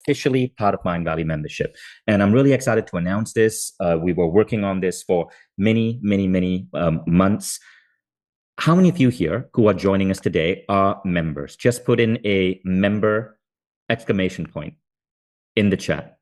officially part of Mindvalley membership. And I'm really excited to announce this. We were working on this for many months. How many of you here who are joining us today are members? Just put in a member exclamation point in the chat.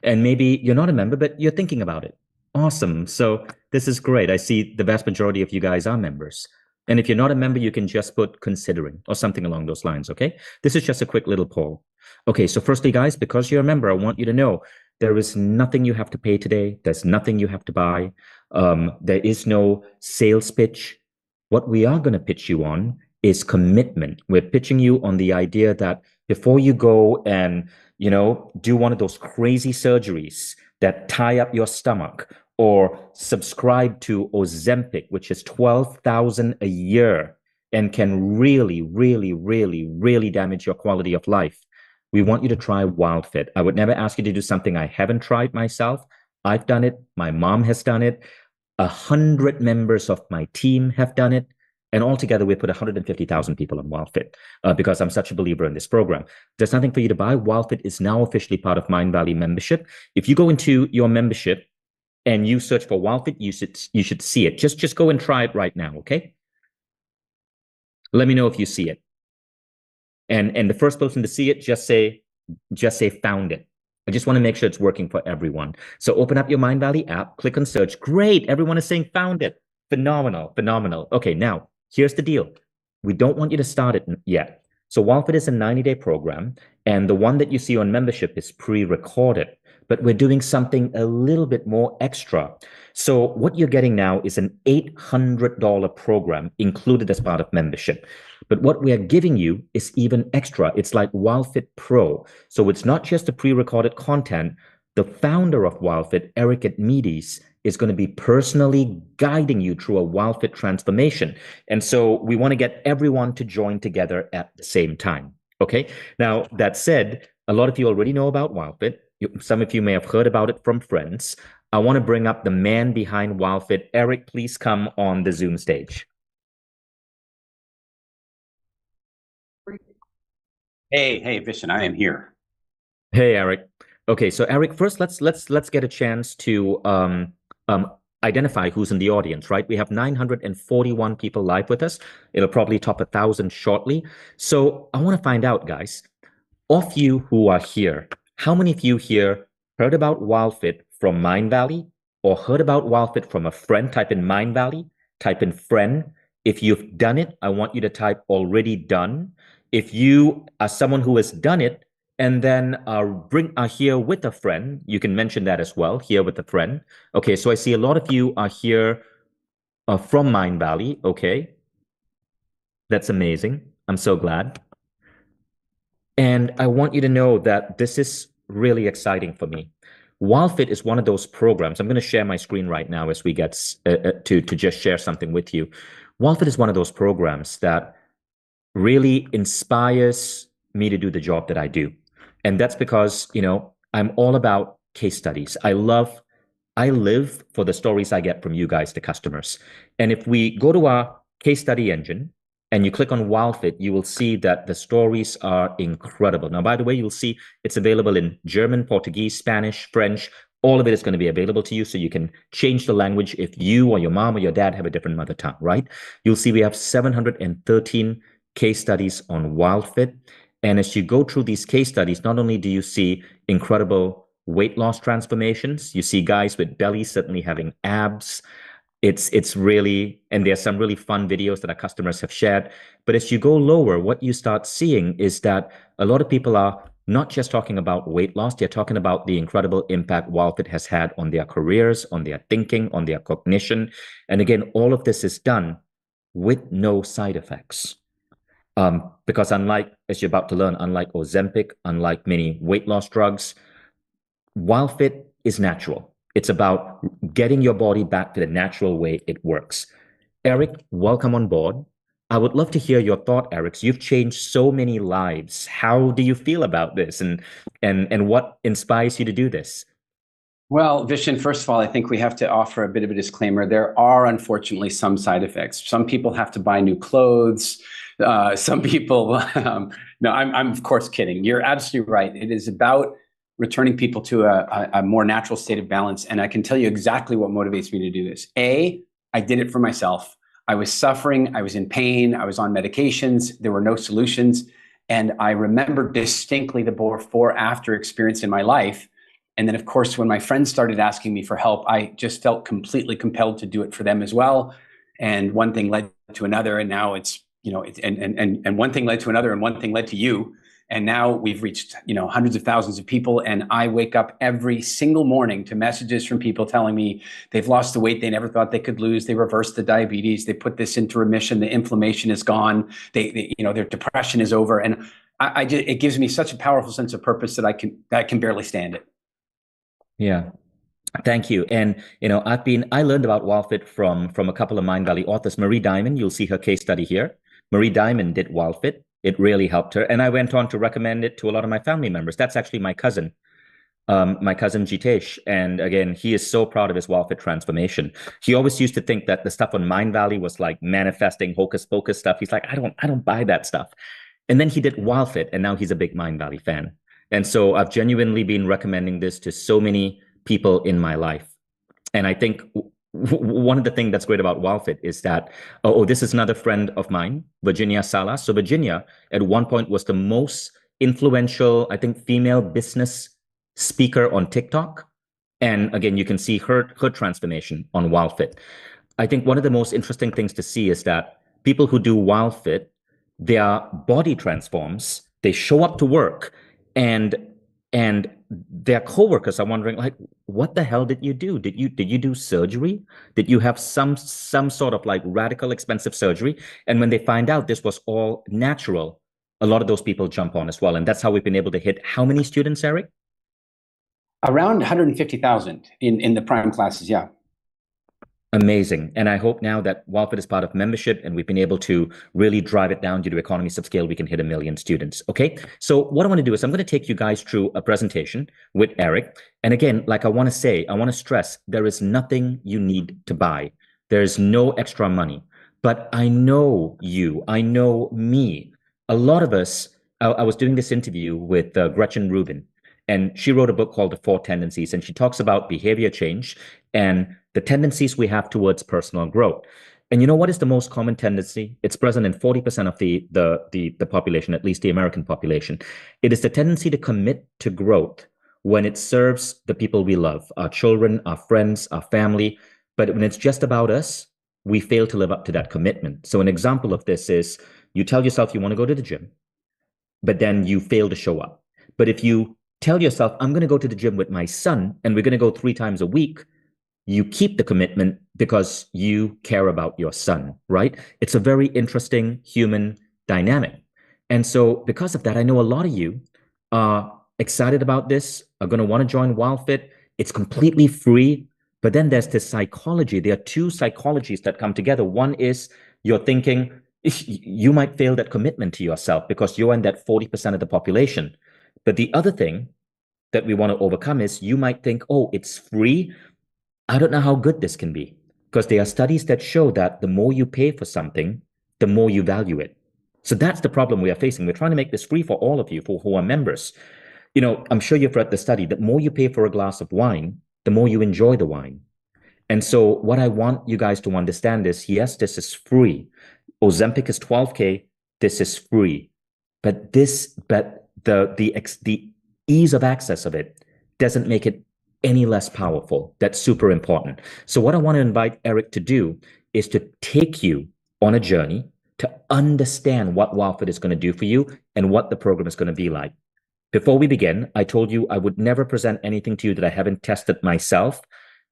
And maybe you're not a member, but you're thinking about it. Awesome. So this is great. I see the vast majority of you guys are members. And if you're not a member, you can just put considering or something along those lines, okay? This is just a quick little poll. Okay, so firstly, guys, because you're a member, I want you to know there is nothing you have to pay today. There's nothing you have to buy. There is no sales pitch. What we are going to pitch you on is commitment. We're pitching you on the idea that before you go and, do one of those crazy surgeries that tie up your stomach or subscribe to Ozempic, which is 12,000 a year and can really damage your quality of life. We want you to try Wildfit. I would never ask you to do something I haven't tried myself. I've done it. My mom has done it. 100 members of my team have done it. And altogether, we put 150,000 people on Wildfit because I'm such a believer in this program. There's nothing for you to buy. Wildfit is now officially part of Mindvalley membership. If you go into your membership and you search for Wildfit, you should see it. Just go and try it right now, okay? Let me know if you see it. And the first person to see it, just say found it. I just want to make sure it's working for everyone. So open up your Mindvalley app, click on search. Great, everyone is saying found it. Phenomenal. Okay, now here's the deal. We don't want you to start it yet. So Wildfit is a 90-day program, and the one that you see on membership is pre-recorded, but we're doing something a little bit more extra. So what you're getting now is an $800 program included as part of membership. But what we are giving you is even extra. It's like Wildfit Pro. So it's not just the pre-recorded content. The founder of Wildfit, Eric Edmeades, is going to be personally guiding you through a Wildfit transformation. And so we want to get everyone to join together at the same time. Okay. Now, that said, a lot of you already know about Wildfit. Some of you may have heard about it from friends. I want to bring up the man behind Wildfit. Eric, please come on the Zoom stage. Hey, Vishen, I am here. Hey, Eric. Okay, so Eric, first let's get a chance to identify who's in the audience, right? We have 941 people live with us. It'll probably top 1,000 shortly. So I want to find out, guys, of you who are here, how many of you here heard about Wildfit from Mindvalley or heard about Wildfit from a friend? Type in Mindvalley, type in friend. If you've done it, I want you to type already done. If you are someone who has done it, and then are here with a friend, you can mention that as well, here with a friend. Okay, so I see a lot of you are here from Mindvalley. Okay, that's amazing. I'm so glad. And I want you to know that this is really exciting for me. Wildfit is one of those programs. I'm going to share my screen right now as we get to just share something with you. Wildfit is one of those programs that really inspires me to do the job that I do. And that's because, I'm all about case studies. I live for the stories I get from you guys, the customers. And if we go to our case study engine and you click on Wildfit, you will see that the stories are incredible. Now, by the way, you'll see it's available in German, Portuguese, Spanish, French. All of it is going to be available to you, so you can change the language if you or your mom or your dad have a different mother tongue, right? You'll see we have 713 case studies on Wildfit. And as you go through these case studies, not only do you see incredible weight loss transformations, you see guys with bellies suddenly having abs. It's really, and there's some really fun videos that our customers have shared. But as you go lower, what you start seeing is that a lot of people are not just talking about weight loss, they're talking about the incredible impact Wildfit has had on their careers, on their thinking, on their cognition. And again, all of this is done with no side effects. Because unlike, as you're about to learn, unlike Ozempic, unlike many weight loss drugs, Wildfit is natural. It's about getting your body back to the natural way it works. Eric, welcome on board. I would love to hear your thought, Eric. You've changed so many lives. How do you feel about this, and what inspires you to do this? Well, Vishen, first of all, I think we have to offer a bit of a disclaimer. There are unfortunately some side effects. Some people have to buy new clothes. Some people, no, I'm of course kidding. You're absolutely right. It is about returning people to a more natural state of balance. And I can tell you exactly what motivates me to do this. I did it for myself. I was suffering. I was in pain. I was on medications. There were no solutions. And I remember distinctly the before after experience in my life. And then, of course, when my friends started asking me for help, I just felt completely compelled to do it for them as well. And one thing led to another. And now it's, and one thing led to another, and one thing led to you. And now we've reached, hundreds of thousands of people. And I wake up every single morning to messages from people telling me they've lost the weight they never thought they could lose. They reversed the diabetes. They put this into remission. The inflammation is gone. Their depression is over. And it gives me such a powerful sense of purpose that I can barely stand it. Yeah. Thank you. And I learned about Wildfit from a couple of Mindvalley authors. Marie Diamond, you'll see her case study here. Marie Diamond did Wildfit. It really helped her. And I went on to recommend it to a lot of my family members. That's actually my cousin Jitesh. And again, he is so proud of his Wildfit transformation. He always used to think that the stuff on Mindvalley was like manifesting hocus pocus stuff. He's like, I don't buy that stuff. And then he did Wildfit, and now he's a big Mindvalley fan. And so I've genuinely been recommending this to so many people in my life. And I think one of the things that's great about Wildfit is that, this is another friend of mine, Virginia Salas. So Virginia, at one point, was the most influential, I think, female business speaker on TikTok. And again, you can see her transformation on Wildfit. I think one of the most interesting things to see is that people who do Wildfit, their body transforms, they show up to work, and their coworkers are wondering, like, what the hell did you do? Did you do surgery? Did you have some sort of like radical expensive surgery? And when they find out this was all natural, a lot of those people jump on as well. And that's how we've been able to hit how many students, Eric? Around 150,000 in the prime classes. Yeah. Amazing. And I hope now that Wildfit is part of membership and we've been able to really drive it down due to economies of scale, we can hit 1 million students. Okay. So what I want to do is I'm going to take you guys through a presentation with Eric. And again, like I want to stress, there is nothing you need to buy. There's no extra money. But I know you, I know me. A lot of us, I was doing this interview with Gretchen Rubin, and she wrote a book called The Four Tendencies, and she talks about behavior change and the tendencies we have towards personal growth. And you know what is the most common tendency? It's present in 40% of the population, at least the American population. It is the tendency to commit to growth when it serves the people we love, our children, our friends, our family. But when it's just about us, we fail to live up to that commitment. So an example of this is you tell yourself you want to go to the gym, but then you fail to show up. But if you tell yourself, I'm going to go to the gym with my son and we're going to go 3 times a week, you keep the commitment because you care about your son, right? It's a very interesting human dynamic. And so because of that, I know a lot of you are excited about this, are going to want to join Wildfit. It's completely free. But then there's this psychology. There are 2 psychologies that come together. One is you're thinking you might fail that commitment to yourself because you're in that 40% of the population. But the other thing that we want to overcome is you might think, oh, it's free. I don't know how good this can be, because there are studies that show that the more you pay for something, the more you value it. So that's the problem we are facing. We're trying to make this free for all of you who are members. I'm sure you've read the study. The more you pay for a glass of wine, the more you enjoy the wine. And so what I want you guys to understand is, yes, this is free. Ozempic is $12K. This is free. But the ease of access of it doesn't make it any less powerful. That's super important. So what I want to invite Eric to do is to take you on a journey to understand what Wildfit is going to do for you and what the program is going to be like. Before we begin, I told you I would never present anything to you that I haven't tested myself.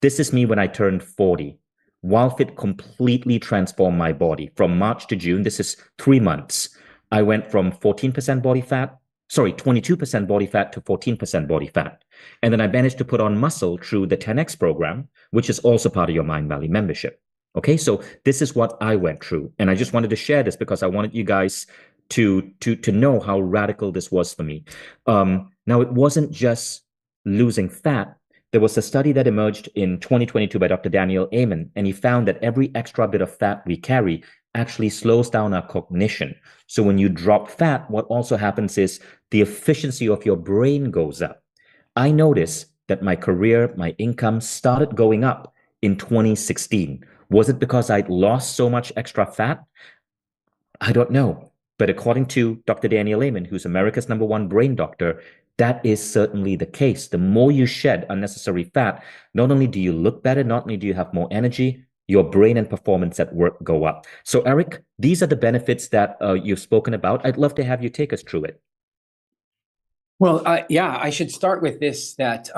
This is me when I turned 40. Wildfit completely transformed my body from March to June. This is 3 months. I went from 22% body fat to 14% body fat. And then I managed to put on muscle through the 10X program, which is also part of your Mindvalley membership. Okay, so this is what I went through. And I just wanted to share this because I wanted you guys to know how radical this was for me. Now, it wasn't just losing fat. There was a study that emerged in 2022 by Dr. Daniel Amen, and he found that every extra bit of fat we carry actually slows down our cognition. So when you drop fat, what also happens is the efficiency of your brain goes up. I noticed that my career, my income started going up in 2016. Was it because I'd lost so much extra fat? I don't know. But according to Dr. Daniel Amen, who's America's #1 brain doctor, that is certainly the case. The more you shed unnecessary fat, not only do you look better, not only do you have more energy, your brain and performance at work go up. So, Eric, these are the benefits that you've spoken about. I'd love to have you take us through it. Well, yeah, I should start with this, that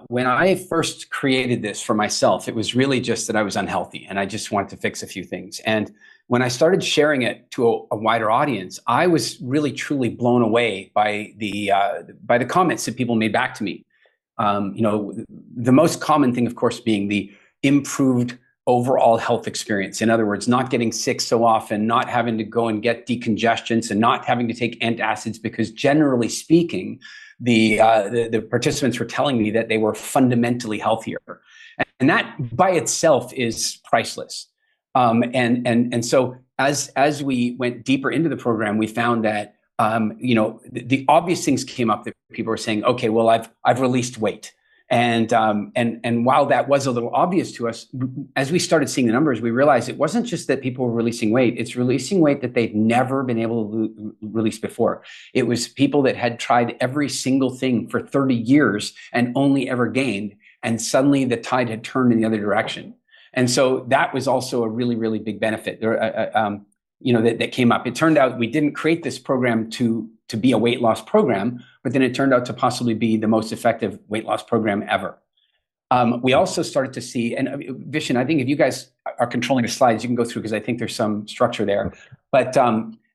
when I first created this for myself, it was really just that I was unhealthy and I just wanted to fix a few things. And when I started sharing it to a wider audience, I was really truly blown away by the comments that people made back to me. The most common thing, of course, being the improved overall health experience. In other words, not getting sick so often, not having to go and get decongestants, and not having to take antacids, because generally speaking, the participants were telling me that they were fundamentally healthier, and that by itself is priceless. And so as we went deeper into the program, we found that the obvious things came up that people were saying, okay, well, I've released weight. And while that was a little obvious to us, as we started seeing the numbers, we realized it wasn't just that people were releasing weight. It's releasing weight that they'd never been able to release before. It was people that had tried every single thing for 30 years and only ever gained. And suddenly the tide had turned in the other direction. And so that was also a really, really big benefit that came up. It turned out we didn't create this program to be a weight loss program, but then it turned out to possibly be the most effective weight loss program ever. We also started to see, and Vishen, I think if you guys are controlling the slides, you can go through, because I think there's some structure there. But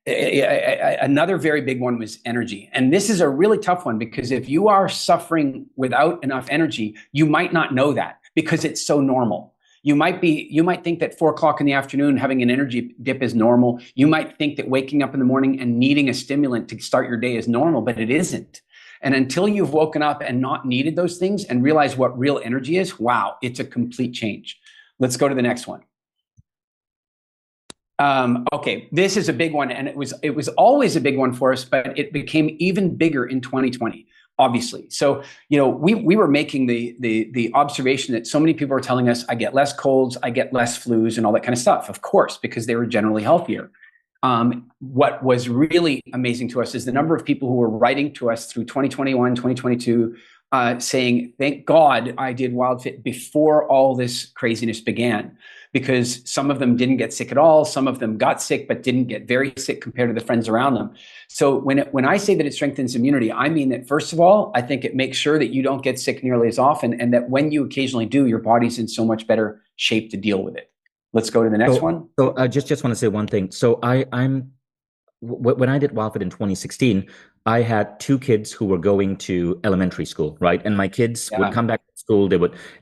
another very big one was energy. And this is a really tough one, because if you are suffering without enough energy, you might not know that because it's so normal. You might think that 4 o'clock in the afternoon having an energy dip is normal. You might think that waking up in the morning and needing a stimulant to start your day is normal, but it isn't. And until you've woken up and not needed those things and realize what real energy is, wow, it's a complete change. Let's go to the next one. Okay, this is a big one, and it was always a big one for us, but it became even bigger in 2020. Obviously. So, we were making the observation that so many people were telling us, I get less colds, I get less flus, and all that kind of stuff, of course, because they were generally healthier. What was really amazing to us is the number of people who were writing to us through 2021, 2022, saying, thank God I did Wildfit before all this craziness began, because some of them didn't get sick at all. Some of them got sick, but didn't get very sick compared to the friends around them. So when I say that it strengthens immunity, I mean that, first of all, I think it makes sure that you don't get sick nearly as often, and that when you occasionally do, your body's in so much better shape to deal with it. Let's go to the next one. So I just want to say one thing. So when I did Wildfit in 2016, I had 2 kids who were going to elementary school, right? And my kids would come back to school,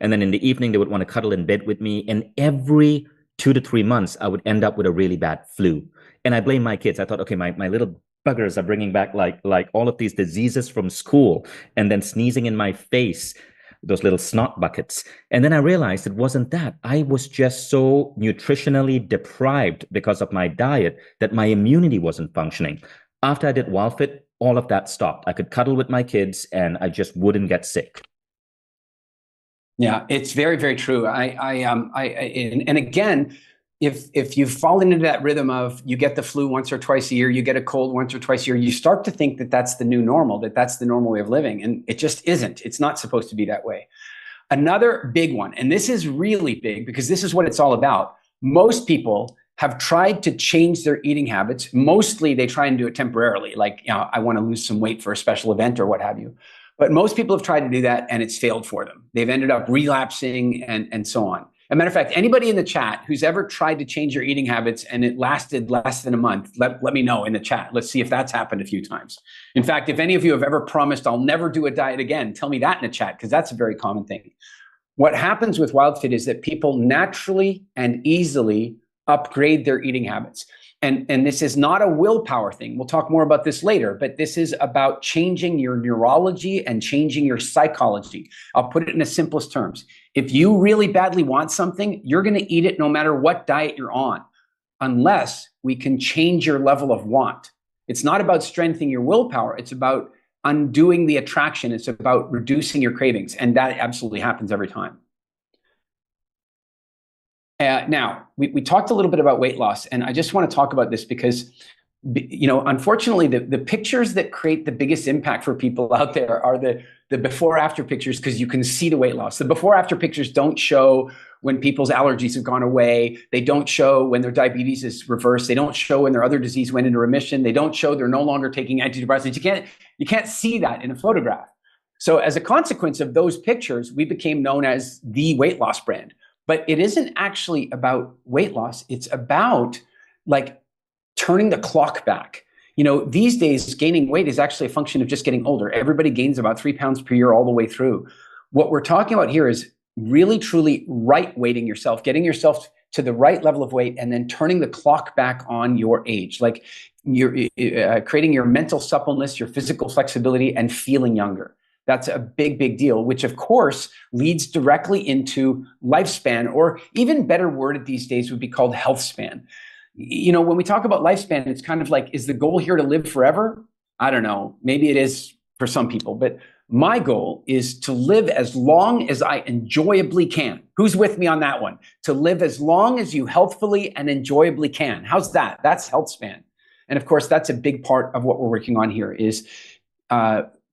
and then in the evening, they would want to cuddle in bed with me. And every 2 to 3 months, I would end up with a really bad flu. And I blame my kids. I thought, okay, my little buggers are bringing back like all of these diseases from school, and then sneezing in my face, those little snot buckets. And then I realized it wasn't that. I was just so nutritionally deprived because of my diet that my immunity wasn't functioning. After I did Wildfit, all of that stopped. I could cuddle with my kids and I just wouldn't get sick. Yeah, it's very, very true. And again, if you've fallen into that rhythm of you get the flu once or twice a year, you get a cold once or twice a year, you start to think that that's the new normal, that's the normal way of living. And it just isn't. It's not supposed to be that way. Another big one, and this is really big because this is what it's all about. Most people have tried to change their eating habits. Mostly they try and do it temporarily, like, I want to lose some weight for a special event or what have you. But most people have tried to do that and it's failed for them. They've ended up relapsing and so on. As a matter of fact, anybody in the chat who's ever tried to change your eating habits and it lasted less than a month, let me know in the chat. Let's see if that's happened a few times. In fact, if any of you have ever promised, I'll never do a diet again, tell me that in the chat, because that's a very common thing. What happens with Wildfit is that people naturally and easily upgrade their eating habits. And this is not a willpower thing. We'll talk more about this later, but this is about changing your neurology and changing your psychology. I'll put it in the simplest terms. If you really badly want something, you're going to eat it no matter what diet you're on, unless we can change your level of want. It's not about strengthening your willpower. It's about undoing the attraction. It's about reducing your cravings. And that absolutely happens every time. Now, we talked a little bit about weight loss, and I just want to talk about this because, unfortunately, the pictures that create the biggest impact for people out there are the before-after pictures, because you can see the weight loss. The before-after pictures don't show when people's allergies have gone away. They don't show when their diabetes is reversed. They don't show when their other disease went into remission. They don't show they're no longer taking antidepressants. You can't see that in a photograph. So as a consequence of those pictures, we became known as the weight loss brand. But it isn't actually about weight loss. It's about like turning the clock back. These days, gaining weight is actually a function of just getting older. Everybody gains about 3 pounds per year all the way through. What we're talking about here is really, truly right weighting yourself, getting yourself to the right level of weight, and then turning the clock back on your age. Like you're creating your mental suppleness, your physical flexibility, and feeling younger. That's a big, big deal, which of course leads directly into lifespan, or even better worded these days would be called health span. When we talk about lifespan, it's kind of like, is the goal here to live forever? I don't know. Maybe it is for some people, but my goal is to live as long as I enjoyably can. Who's with me on that one? To live as long as you healthfully and enjoyably can. How's that? That's health span. And of course, that's a big part of what we're working on here is,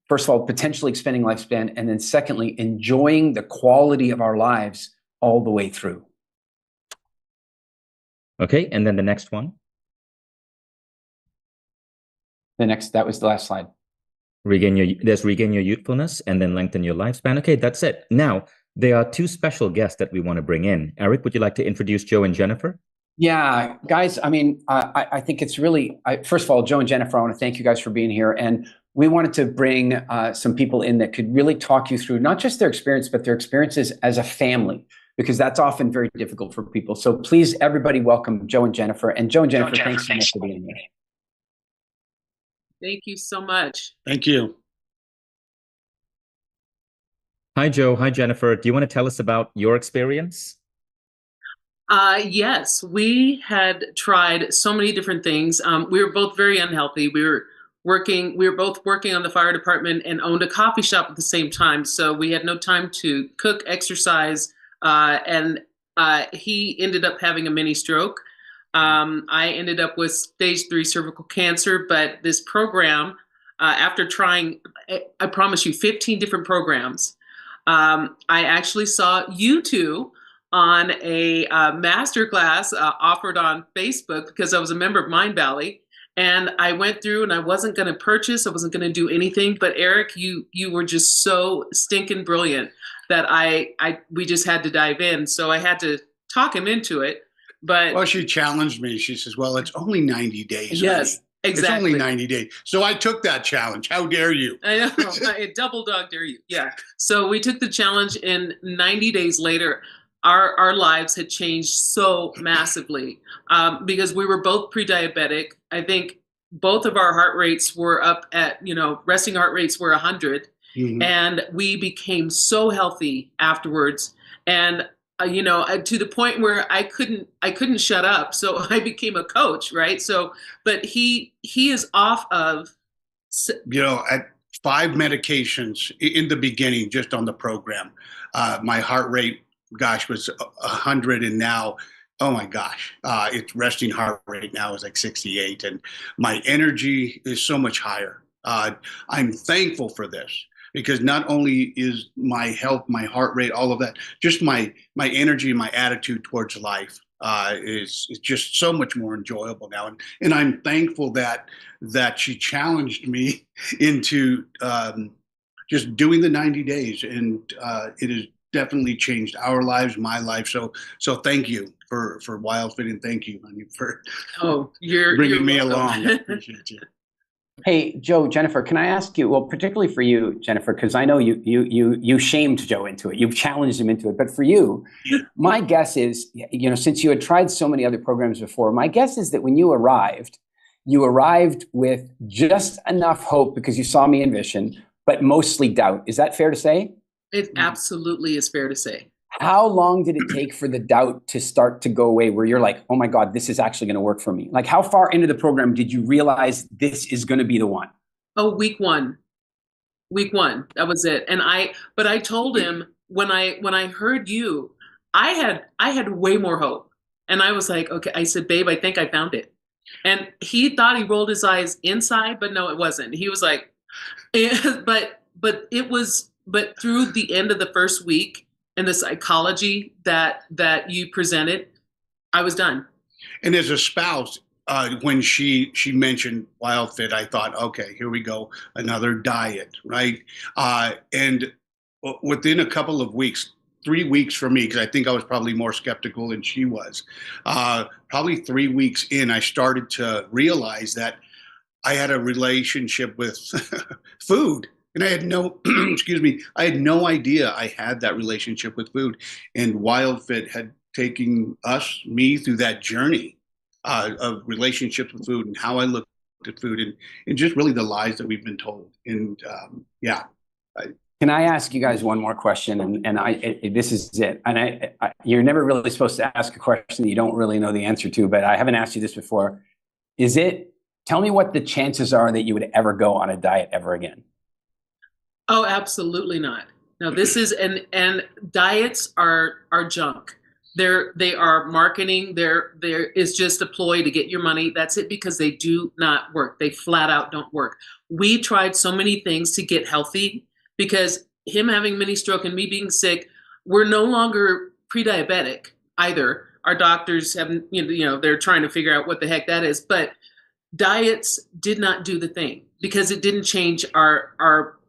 first of all, potentially expanding lifespan, and then secondly, enjoying the quality of our lives all the way through. Okay, and then the next one. That was the last slide. Regain your youthfulness and then lengthen your lifespan. Okay, that's it. Now, there are 2 special guests that we want to bring in. Eric, would you like to introduce Joe and Jennifer? Yeah, guys, I think it's really, first of all, Joe and Jennifer, I want to thank you guys for being here. And we wanted to bring some people in that could really talk you through not just their experience, but their experiences as a family, because that's often very difficult for people. So please, everybody, welcome Joe and Jennifer. And Joe and Jennifer, thanks so much for being here. Thank you so much. Thank you. Hi, Joe. Hi, Jennifer. Do you want to tell us about your experience? Yes, we had tried so many different things. We were both very unhealthy. We were both working on the fire department and owned a coffee shop at the same time. So we had no time to cook, exercise, and he ended up having a mini stroke. I ended up with stage 3 cervical cancer, but this program, after trying, I promise you, 15 different programs, I actually saw you two on a masterclass offered on Facebook because I was a member of Mindvalley. And I went through and I wasn't going to purchase, I wasn't going to do anything. But Eric, you were just so stinking brilliant that we just had to dive in. So I had to talk him into it. But well, she challenged me. She says, well, it's only 90 days. Yes, honey. exactly. It's only 90 days. So I took that challenge. How dare you? I know. I double dog dare you. Yeah. So we took the challenge, and 90 days later, our lives had changed so massively because we were both pre-diabetic. I think both of our heart rates were up at, resting heart rates were 100. Mm-hmm. And we became so healthy afterwards. And to the point where I couldn't shut up. So I became a coach, right? So, but he is off of, at 5 medications in the beginning, just on the program, my heart rate, was 100, and now, oh my gosh, its resting heart rate now is like 68, and my energy is so much higher. I'm thankful for this. Because not only is my health, my heart rate, all of that, just my energy, my attitude towards life is just so much more enjoyable now. And I'm thankful that she challenged me into just doing the 90 days. And it has definitely changed our lives, my life. So thank you for Wildfit, and thank you, honey, for you're bringing me welcome. along. I appreciate you. Hey, Joe, Jennifer, can I ask you, well, particularly for you, Jennifer, because I know you shamed Joe into it. You've challenged him into it. But for you, my guess is, since you had tried so many other programs before, my guess is that when you arrived with just enough hope because you saw me in vision, but mostly doubt. Is that fair to say? It absolutely is fair to say. How long did it take for the doubt to start to go away where you're like, oh my God, this is actually going to work for me? Like, how far into the program did you realize this is going to be the one? Oh, week one, that was it. But I told him when I heard you, I had way more hope. And I was like, okay, I said, babe, I think I found it. And he thought, he rolled his eyes inside, but no, it wasn't. He was like, but through the end of the first week and the psychology that you presented, I was done. And as a spouse, when she mentioned Wildfit, I thought, okay, here we go, another diet, right? And within a couple of weeks, 3 weeks for me, because I think I was probably more skeptical than she was. Probably 3 weeks in, I started to realize that I had a relationship with food. And I had no, excuse me, I had no idea I had that relationship with food. And Wildfit had taken me through that journey of relationships with food and how I looked at food and just really the lies that we've been told. And yeah. Can I ask you guys one more question? And this is it. And you're never really supposed to ask a question that you don't really know the answer to, but I haven't asked you this before. Tell me what the chances are that you would ever go on a diet ever again? Oh, absolutely not. No, this is, and diets are junk. They are marketing. There is just a ploy to get your money. That's it, because they do not work. They flat out don't work. We tried so many things to get healthy, because him having mini stroke and me being sick, we're no longer pre-diabetic either. Our doctors haven't, they're trying to figure out what the heck that is. But diets did not do the thing, because it didn't change our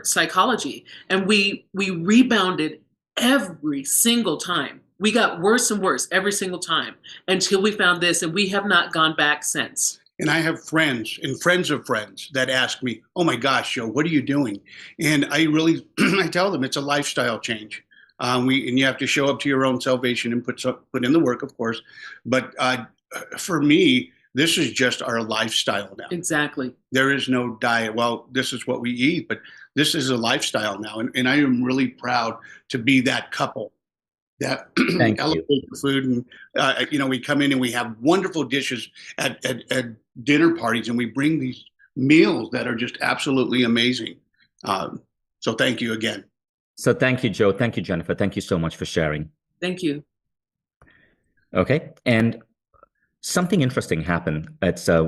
psychology. And we rebounded every single time. We got worse and worse every single time until we found this, and we have not gone back since. And I have friends and friends of friends that ask me, oh my gosh, Joe, what are you doing? And I really, I tell them it's a lifestyle change. And you have to show up to your own salvation and put in the work, of course. But for me, this is just our lifestyle now. Exactly. There is no diet. Well, this is what we eat, but this is a lifestyle now. And I am really proud to be that couple that elevate the food. And, we come in and we have wonderful dishes at dinner parties, and we bring these meals that are just absolutely amazing. So thank you again. So thank you, Joe. Thank you, Jennifer. Thank you so much for sharing. Thank you. Okay. And something interesting happened.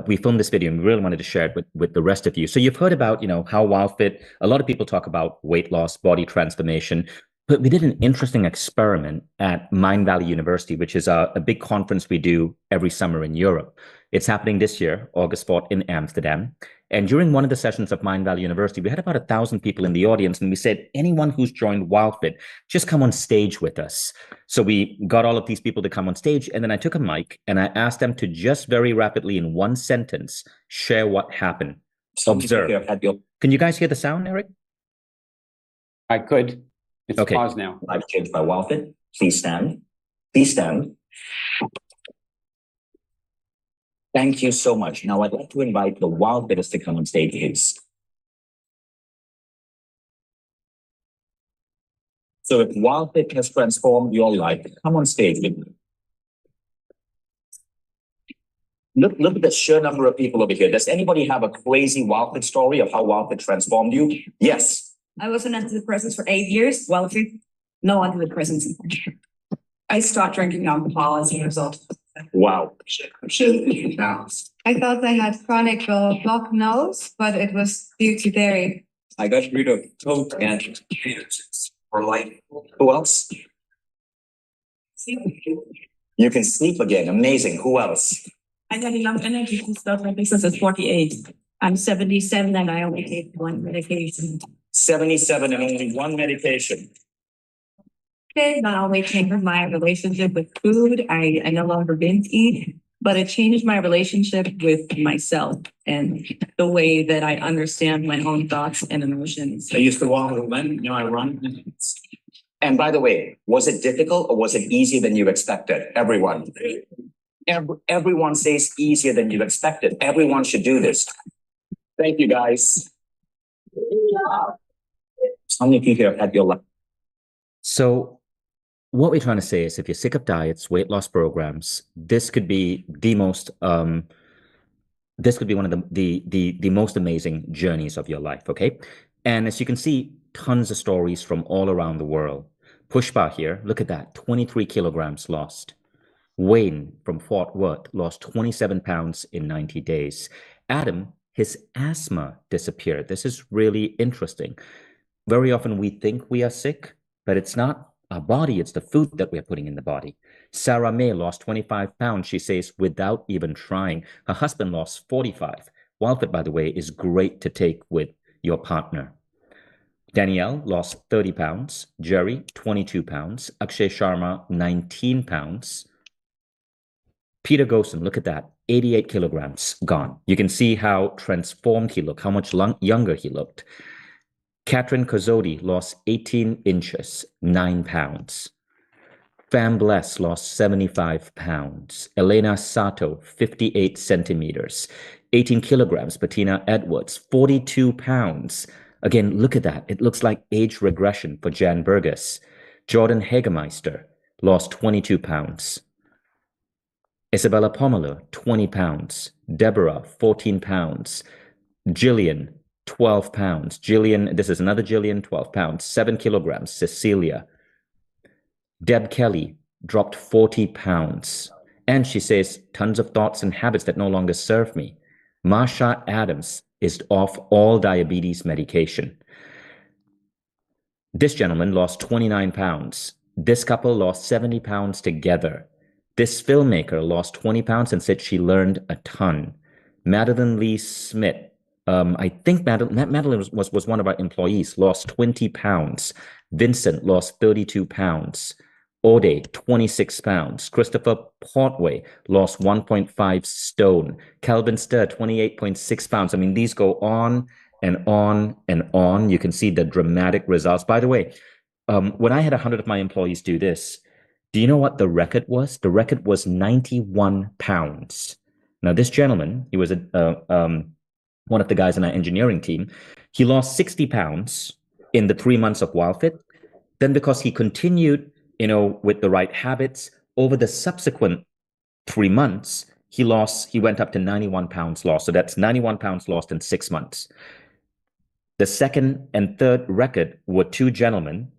We filmed this video and we really wanted to share it with the rest of you. So you've heard about, how Wildfit, a lot of people talk about weight loss, body transformation, but we did an interesting experiment at Mindvalley University, which is a big conference we do every summer in Europe. It's happening this year, August 4th in Amsterdam. And during one of the sessions of Mindvalley University, we had about 1,000 people in the audience, and we said, anyone who's joined Wildfit, just come on stage with us. So we got all of these people to come on stage, and then I took a mic and I asked them to just very rapidly, in one sentence, share what happened. Observe. Can you guys hear the sound, Eric? I could. It's okay. Pause now. I've changed by Wildfit. Please stand. Please stand. Thank you so much. Now I'd like to invite the Wildfitters to come on stage, please. So if Wildfit has transformed your life, come on stage with me. Look at the sheer number of people over here. Does anybody have a crazy Wildfit story of how Wildfit transformed you? Yes. I was on antidepressants for 8 years. Wildfit, no antidepressants. I stopped drinking alcohol as a result. Wow. I thought I had chronic blocked nose, but it was due to dairy. I got rid of Coke and for life. Who else? You can sleep again. Amazing. Who else? I had enough energy to start my business at 48. I'm 77 and I only take one medication. 77 and only one medication. Okay, now we changed my relationship with food. I no longer binge eat. but it changed my relationship with myself and the way that I understand my own thoughts and emotions. I used to walk and run, I run. And by the way, was it difficult or was it easier than you expected? Everyone. Everyone says easier than you expected. Everyone should do this. Thank you, guys. How many people here had your life? So what we're trying to say is if you're sick of diets, weight loss programs, this could be the most this could be one of the most amazing journeys of your life, okay? And as you can see, tons of stories from all around the world. Pushpa here, look at that, 23 kilograms lost. Wayne from Fort Worth lost 27 pounds in 90 days. Adam, his asthma disappeared. This is really interesting. Very often we think we are sick, but it's not our body, it's the food that we're putting in the body. Sarah May lost 25 pounds, she says, without even trying. Her husband lost 45. Wildfit, by the way, is great to take with your partner. Danielle lost 30 pounds. Jerry, 22 pounds. Akshay Sharma, 19 pounds. Peter Gosen, look at that, 88 kilograms gone. You can see how transformed he looked, how much younger he looked. Catherine Kozodi lost 18 inches, 9 pounds. Fam Bless lost 75 pounds. Elena Sato, 58 centimeters. 18 kilograms. Bettina Edwards, 42 pounds. Again, look at that. It looks like age regression for Jan Burgess. Jordan Hagemeister lost 22 pounds. Isabella Pomelo, 20 pounds. Deborah, 14 pounds. Jillian, 12 pounds. Jillian, this is another Jillian, 12 pounds. 7 kilograms. Cecilia. Deb Kelly dropped 40 pounds. And she says, tons of thoughts and habits that no longer serve me. Marsha Adams is off all diabetes medication. This gentleman lost 29 pounds. This couple lost 70 pounds together. This filmmaker lost 20 pounds and said she learned a ton. Madeline Lee Smith, I think Madeline was one of our employees, lost 20 pounds. Vincent lost 32 pounds. Ode, 26 pounds. Christopher Portway lost 1.5 stone. Calvin Sturr, 28.6 pounds. I mean, these go on and on and on. You can see the dramatic results. By the way, when I had 100 of my employees do this, do you know what the record was? The record was 91 pounds. Now, this gentleman, he was one of the guys in our engineering team. He lost 60 pounds in the 3 months of Wildfit. Then because he continued, with the right habits, over the subsequent 3 months, he went up to 91 pounds lost. So that's 91 pounds lost in 6 months. The second and third record were two gentlemen.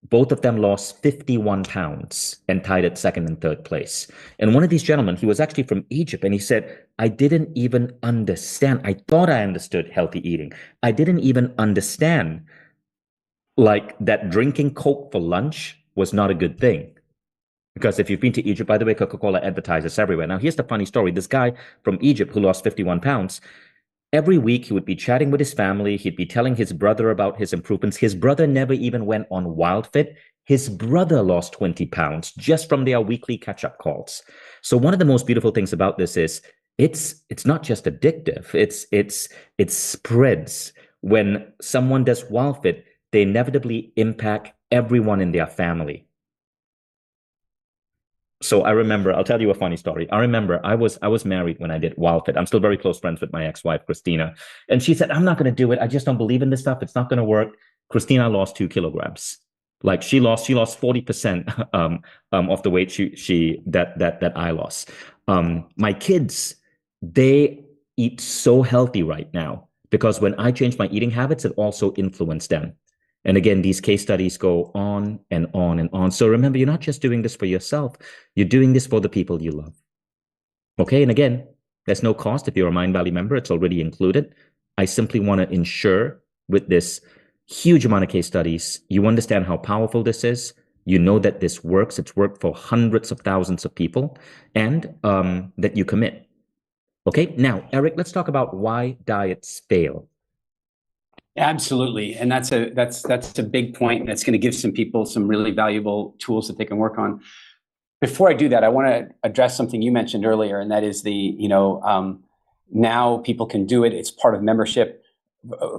Both of them lost 51 pounds and tied at second and third place. And one of these gentlemen, he was actually from Egypt, and he said, I didn't even understand. I thought I understood healthy eating. I didn't even understand that drinking Coke for lunch was not a good thing. Because if you've been to Egypt, by the way, Coca-Cola advertises everywhere. Now, here's the funny story. This guy from Egypt who lost 51 pounds, every week he would be chatting with his family. He'd be telling his brother about his improvements. His brother never even went on Wildfit. His brother lost 20 pounds just from their weekly catch-up calls. So one of the most beautiful things about this is it's not just addictive. It spreads. When someone does Wildfit, they inevitably impact everyone in their family. So I remember, I'll tell you a funny story. I remember I was married when I did Wildfit. I'm still very close friends with my ex-wife, Christina. And she said, I'm not going to do it. I just don't believe in this stuff. It's not going to work. Christina lost 2 kilograms. Like she lost 40% of the weight that I lost. My kids, they eat so healthy right now because when I changed my eating habits, it also influenced them. And again, these case studies go on and on and on. So remember, you're not just doing this for yourself. You're doing this for the people you love. Okay. And again, there's no cost. If you're a Mindvalley member, it's already included. I simply want to ensure with this huge amount of case studies, you understand how powerful this is. You know that this works. It's worked for hundreds of thousands of people, and that you commit. Okay. Now, Eric, let's talk about why diets fail. Absolutely. And that's a big point. That's going to give some people some really valuable tools that they can work on. Before I do that, I want to address something you mentioned earlier, and that is now people can do it. It's part of membership.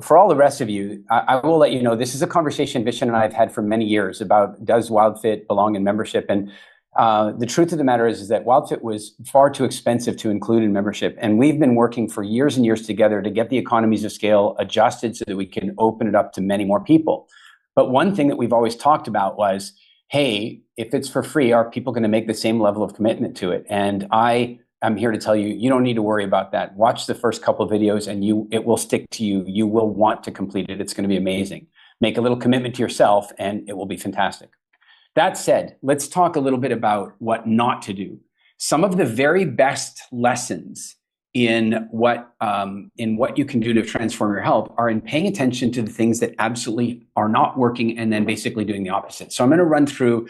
For all the rest of you, I will let you know, this is a conversation Vishen and I have had for many years about, does Wildfit belong in membership? And the truth of the matter is that Wildfit was far too expensive to include in membership. And we've been working for years and years together to get the economies of scale adjusted so that we can open it up to many more people. But one thing that we've always talked about was, hey, if it's for free, are people going to make the same level of commitment to it? And I'm here to tell you, you don't need to worry about that. Watch the first couple of videos and it will stick to you. You will want to complete it. It's going to be amazing. Make a little commitment to yourself and it will be fantastic. That said, let's talk a little bit about what not to do. Some of the very best lessons in what you can do to transform your health are in paying attention to the things that absolutely are not working and then basically doing the opposite. So I'm going to run through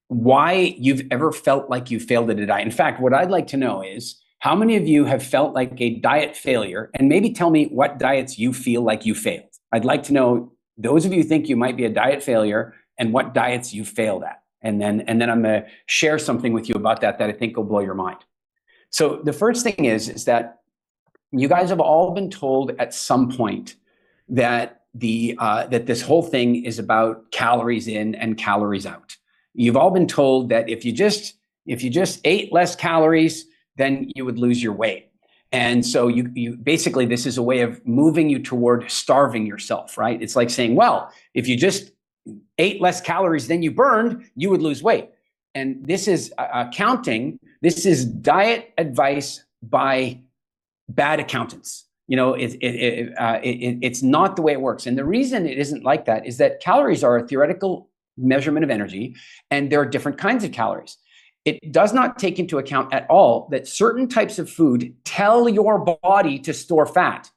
why you've ever felt like you failed at a diet. In fact, what I'd like to know is how many of you have felt like a diet failure, and maybe tell me what diets you feel like you failed. I'd like to know, those of you who think you might be a diet failure and what diets you failed at. And then I'm going to share something with you about that I think will blow your mind. So the first thing is that you guys have all been told at some point that that this whole thing is about calories in and calories out. You've all been told that if you just ate less calories, then you would lose your weight. And so you basically, this is a way of moving you toward starving yourself, right? It's like saying, well, if you just ate less calories than you burned, you would lose weight. And this is accounting. This is diet advice by bad accountants. It's not the way it works. And the reason it isn't like that is that calories are a theoretical measurement of energy, and there are different kinds of calories. It does not take into account at all that certain types of food tell your body to store fat,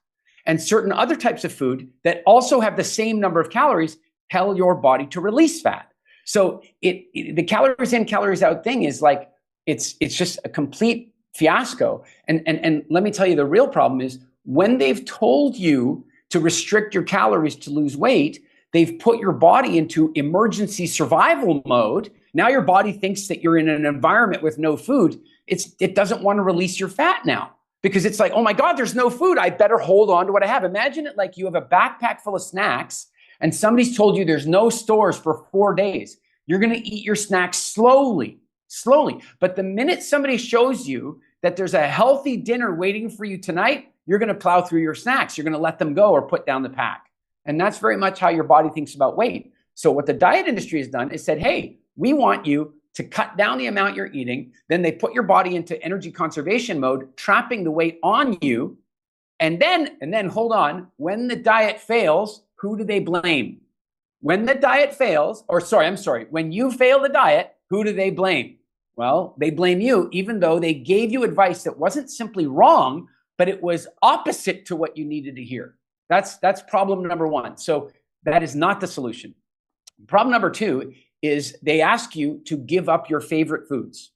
and certain other types of food that also have the same number of calories tell your body to release fat. So the calories in, calories out thing is like, it's just a complete fiasco. And let me tell you, the real problem is when they've told you to restrict your calories to lose weight, they've put your body into emergency survival mode. Now your body thinks that you're in an environment with no food. It doesn't want to release your fat now because it's like, oh my God, there's no food. I better hold on to what I have. Imagine it like you have a backpack full of snacks and somebody's told you there's no stores for 4 days. You're going to eat your snacks slowly. But the minute somebody shows you that there's a healthy dinner waiting for you tonight, you're going to plow through your snacks. You're going to let them go or put down the pack. And that's very much how your body thinks about weight. So what the diet industry has done is said, hey, we want you to cut down the amount you're eating. Then they put your body into energy conservation mode, trapping the weight on you. And then hold on, when the diet fails, who do they blame? When the diet fails, when you fail the diet, who do they blame? Well, they blame you, even though they gave you advice that wasn't simply wrong, but it was opposite to what you needed to hear. That's problem number one. So that is not the solution. Problem number two is they ask you to give up your favorite foods.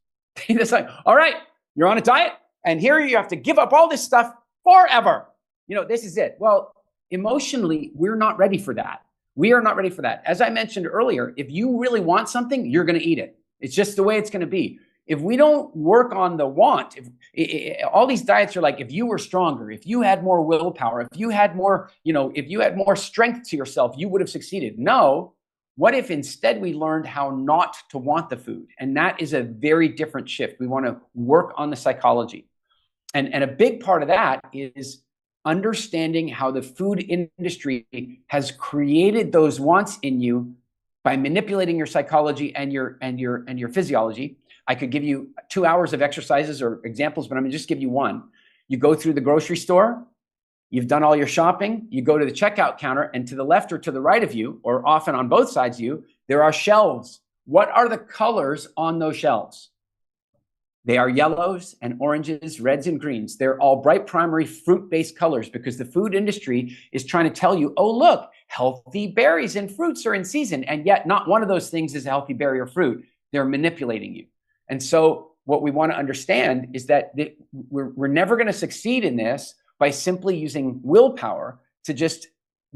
It's like, all right, you're on a diet, and here you have to give up all this stuff forever. This is it. Well, emotionally, we're not ready for that. We are not ready for that. As I mentioned earlier, if you really want something, you're going to eat it. It's just the way it's going to be. If we don't work on the want, all these diets are like, if you were stronger, if you had more willpower, if you had more strength to yourself, you would have succeeded. No. What if instead we learned how not to want the food? And that is a very different shift. We want to work on the psychology. And a big part of that is understanding how the food industry has created those wants in you by manipulating your psychology and your physiology. I could give you 2 hours of exercises or examples, but I'm going to just give you one. You go through the grocery store, you've done all your shopping, you go to the checkout counter, and to the left or to the right of you, or often on both sides of you, there are shelves. What are the colors on those shelves? They are yellows and oranges, reds and greens. They're all bright primary fruit-based colors because the food industry is trying to tell you, oh, look, healthy berries and fruits are in season. And yet not one of those things is a healthy berry or fruit. They're manipulating you. And so what we want to understand is that we're never going to succeed in this by simply using willpower to just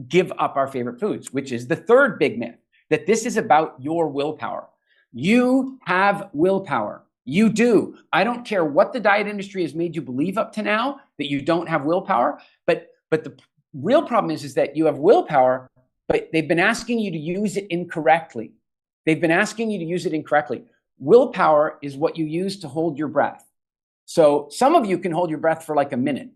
give up our favorite foods, which is the third big myth, that this is about your willpower. You have willpower. You do. I don't care what the diet industry has made you believe up to now that you don't have willpower. But the real problem is that you have willpower, but they've been asking you to use it incorrectly. They've been asking you to use it incorrectly. Willpower is what you use to hold your breath. So some of you can hold your breath for like a minute.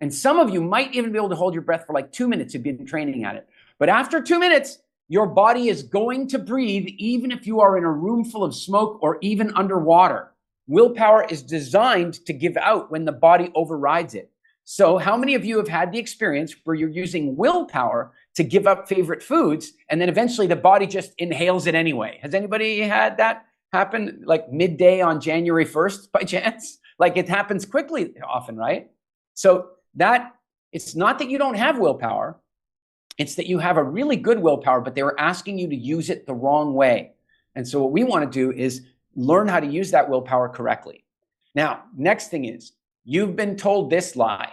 And some of you might even be able to hold your breath for like 2 minutes if you've been training at it. But after 2 minutes, your body is going to breathe even if you are in a room full of smoke or even underwater. Willpower is designed to give out when the body overrides it. So how many of you have had the experience where you're using willpower to give up favorite foods and then eventually the body just inhales it anyway? Has anybody had that happen like midday on January 1st by chance? Like it happens quickly often, right? So that it's not that you don't have willpower. It's that you have a really good willpower, but they were asking you to use it the wrong way. And so what we want to do is learn how to use that willpower correctly. Now, next thing is you've been told this lie.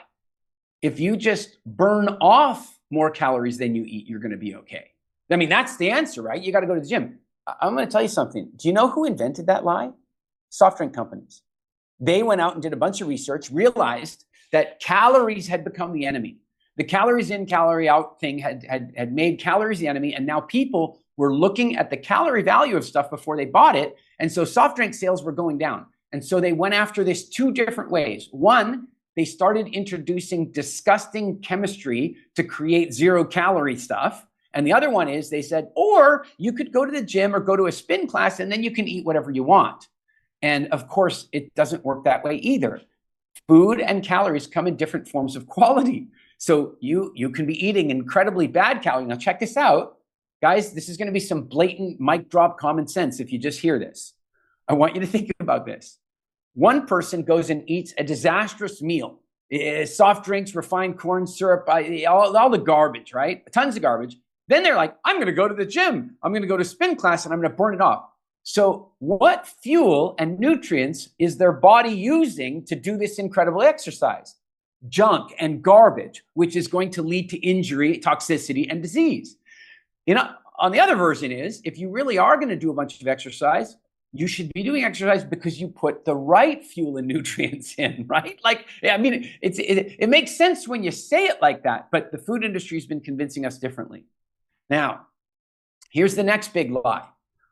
If you just burn off more calories than you eat, you're going to be okay. I mean, that's the answer, right? You got to go to the gym. I'm going to tell you something. Do you know who invented that lie? Soft drink companies. They went out and did a bunch of research, realized that calories had become the enemy. The calories in, calorie out thing had made calories the enemy. And now people were looking at the calorie value of stuff before they bought it. And so soft drink sales were going down. And so they went after this two different ways. One, they started introducing disgusting chemistry to create 0-calorie stuff. And the other one is they said, or you could go to the gym or go to a spin class and then you can eat whatever you want. And of course, it doesn't work that way either. Food and calories come in different forms of quality. So you can be eating incredibly bad calories. Now check this out. Guys, this is going to be some blatant mic drop common sense if you just hear this. I want you to think about this. One person goes and eats a disastrous meal. Soft drinks, refined corn syrup, all the garbage, right? Tons of garbage. Then they're like, I'm going to go to the gym. I'm going to go to spin class and I'm going to burn it off. So what fuel and nutrients is their body using to do this incredible exercise? Junk and garbage, which is going to lead to injury, toxicity, and disease. You know, on the other version is, if you really are going to do a bunch of exercise, you should be doing exercise because you put the right fuel and nutrients in, right? Like, I mean, it makes sense when you say it like that, but the food industry has been convincing us differently. Now, here's the next big lie.